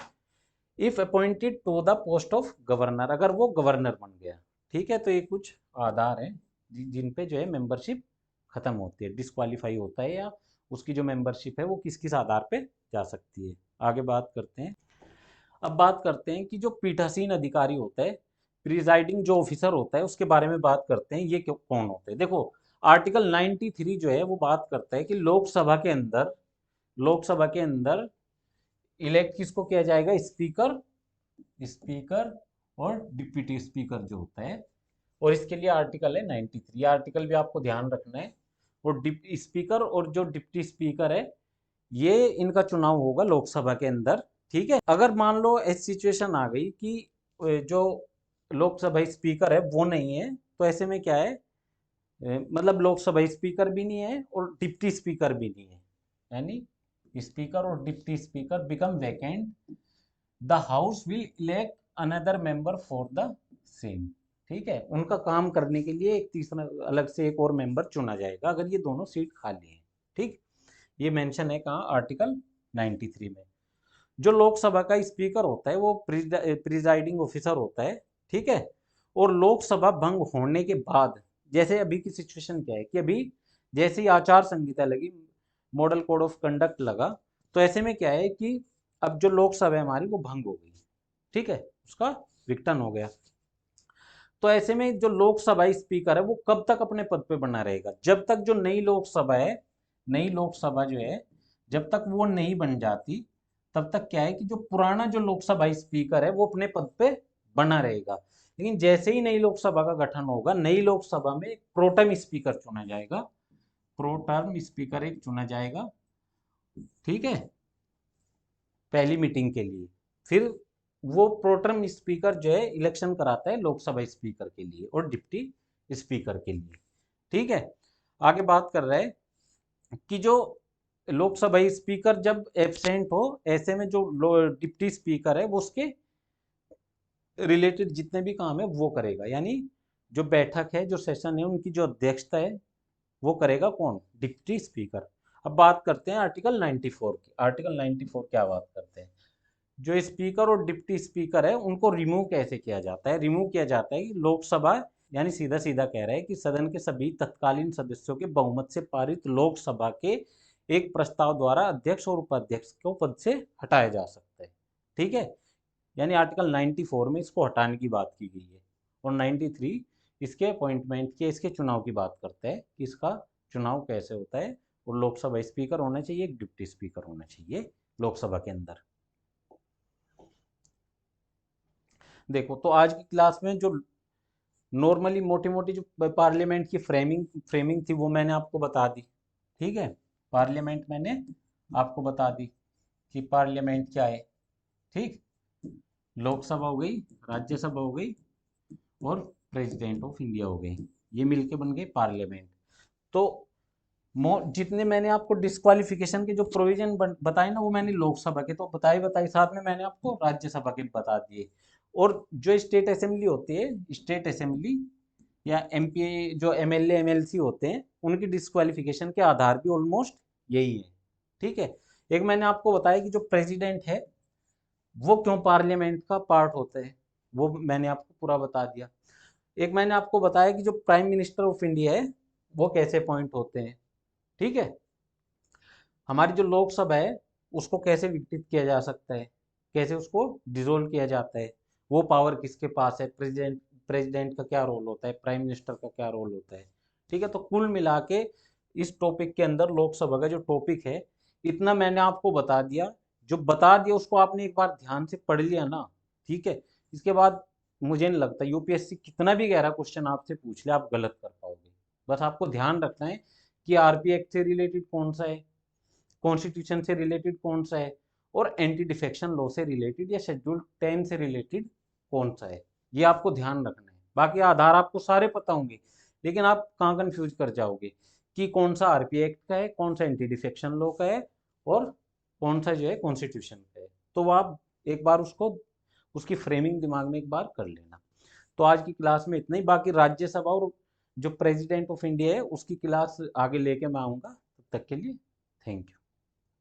Speaker 1: If appointed to the post of governor, अगर वो गवर्नर बन गया। ठीक है, तो ये कुछ आधार हैं जिन पे जो है मेंबरशिप खत्म होती है, डिस्क्वालीफाई होता है, या उसकी जो मेंबरशिप है वो किस किस आधार पे जा सकती है। आगे बात करते हैं। अब बात करते हैं कि जो पीठासीन अधिकारी होता है, प्रिजाइडिंग जो ऑफिसर होता है, उसके बारे में बात करते हैं। ये कौन होते हैं? देखो आर्टिकल 93 जो है वो बात करता है कि लोकसभा के अंदर इलेक्ट किसको किया जाएगा? स्पीकर, स्पीकर और डिप्टी स्पीकर जो होता है। और इसके लिए आर्टिकल है 93, आर्टिकल भी आपको ध्यान रखना है। और डिप्टी स्पीकर और जो डिप्टी स्पीकर है, ये इनका चुनाव होगा लोकसभा के अंदर। ठीक है, अगर मान लो ऐसी सिचुएशन आ गई कि जो लोकसभा स्पीकर है वो नहीं है, तो ऐसे में क्या है, मतलब लोकसभा स्पीकर भी नहीं है और डिप्टी स्पीकर भी नहीं है, यानी स्पीकर और deputy speaker become vacant, the house will elect another member for the same. ठीक है, उनका काम करने के लिए एक तीसरा अलग से एक और मेंबर चुना जाएगा अगर ये दोनों सीट खाली हैं। ठीक, ये मेंशन है कहाँ? आर्टिकल 93 में। जो लोकसभा का स्पीकर होता है वो प्रिजाइडिंग ऑफिसर होता है। ठीक है, और लोकसभा भंग होने के बाद, जैसे अभी की सिचुएशन क्या है कि अभी जैसे ही आचार संहिता लगी, मॉडल कोड ऑफ कंडक्ट लगा, तो ऐसे में क्या है कि अब जो लोकसभा है हमारी वो भंग हो गई। ठीक है, उसका विघटन हो गया। तो ऐसे में जो लोकसभा स्पीकर है वो कब तक अपने पद पे बना रहेगा? जब तक जो नई लोकसभा है, नई लोकसभा जो है जब तक वो नहीं बन जाती, तब तक क्या है कि जो पुराना जो लोकसभा स्पीकर है वो अपने पद पे बना रहेगा। लेकिन जैसे ही नई लोकसभा का गठन होगा, नई लोकसभा में एक प्रोटर्म स्पीकर चुना जाएगा, प्रोटर्म स्पीकर एक चुना जाएगा। ठीक है, पहली मीटिंग के लिए। फिर वो प्रोटर्म स्पीकर जो है इलेक्शन कराता है लोकसभा स्पीकर के लिए और डिप्टी स्पीकर के लिए। ठीक है, आगे बात कर रहे हैं कि जो लोकसभा स्पीकर जब एब्सेंट हो, ऐसे में जो डिप्टी स्पीकर है वो उसके रिलेटेड जितने भी काम है वो करेगा, यानी जो बैठक है, जो सेशन है, उनकी जो अध्यक्षता है वो करेगा कौन? Deputy speaker. अब बात करते हैं आर्टिकल 94 की। आर्टिकल 94 क्या बात करते हैं? जो स्पीकर और डिप्टी स्पीकर है उनको रिमूव कैसे किया जाता है? रिमूव किया जाता है कि लोकसभा, यानी सीधा सीधा कह रहा है कि सदन के सभी तत्कालीन सदस्यों के बहुमत से पारित लोकसभा के एक प्रस्ताव द्वारा अध्यक्ष और उपाध्यक्ष को पद से हटाया जा सकता है। ठीक है, यानी आर्टिकल 94 में इसको हटाने की बात की गई है। और 93 इसके अपॉइंटमेंट के, इसके चुनाव की बात करता है कि इसका चुनाव कैसे होता है। और लोकसभा स्पीकर होना चाहिए, एक डिप्टी स्पीकर होना चाहिए लोकसभा के अंदर। देखो तो आज की क्लास में जो नॉर्मली मोटी मोटी जो पार्लियामेंट की फ्रेमिंग थी वो मैंने आपको बता दी। ठीक है, पार्लियामेंट मैंने आपको बता दी कि पार्लियामेंट क्या है। ठीक, लोकसभा हो गई, राज्यसभा हो गई और प्रेसिडेंट ऑफ इंडिया हो गई, ये मिलके बन गए पार्लियामेंट। तो जितने मैंने आपको डिस्क्वालिफिकेशन के जो प्रोविजन बताए ना, वो मैंने लोकसभा के तो बताए, साथ में मैंने आपको राज्यसभा के बता दिए। और जो स्टेट असेंबली होती है, स्टेट असेंबली या एमपी, जो एमएलए एमएलसी होते हैं, उनकी डिस्क्वालिफिकेशन के आधार भी ऑलमोस्ट यही है। ठीक है, एक मैंने आपको बताया कि जो प्रेसिडेंट है वो क्यों पार्लियामेंट का पार्ट होते हैं, वो मैंने आपको पूरा बता दिया। एक मैंने आपको बताया कि जो प्राइम मिनिस्टर ऑफ इंडिया है वो कैसे अपॉइंट होते हैं, ठीक है। हमारी जो लोकसभा है उसको कैसे विघटित किया जा सकता है, कैसे उसको डिसोल्व किया जाता है, वो पावर किसके पास है, प्रेसिडेंट प्रेसिडेंट का क्या रोल होता है, प्राइम मिनिस्टर का क्या रोल होता है, ठीक है। तो कुल मिला के इस टॉपिक के अंदर लोकसभा का जो टॉपिक है इतना मैंने आपको बता दिया। जो बता दिया उसको आपने एक बार ध्यान से पढ़ लिया ना, ठीक है। इसके बाद मुझे नहीं लगता यूपीएससी कितना भी गहरा क्वेश्चन आपसे पूछ ले आप गलत कर पाओगे। बस आपको ध्यान रखना है कि आरपी एक्ट से रिलेटेड कौन सा है, कॉन्स्टिट्यूशन से रिलेटेड कौन सा है, और एंटी डिफेक्शन लॉ से रिलेटेड या शेड्यूल 10 से रिलेटेड कौन सा है, ये आपको ध्यान रखना है। बाकी आधार आपको सारे पता होंगे, लेकिन आप कहाँ कंफ्यूज कर जाओगे कि कौन सा आरपी एक्ट का है, कौन सा एंटी डिफेक्शन लॉ का है, और कौन सा जो है कॉन्स्टिट्यूशन का है। तो वो आप एक बार उसको उसकी फ्रेमिंग दिमाग में एक बार कर लेना। तो आज की क्लास में इतना ही। बाकी राज्यसभा और जो प्रेसिडेंट ऑफ इंडिया है उसकी क्लास आगे लेके मैं आऊँगा। तब तक के लिए थैंक यू।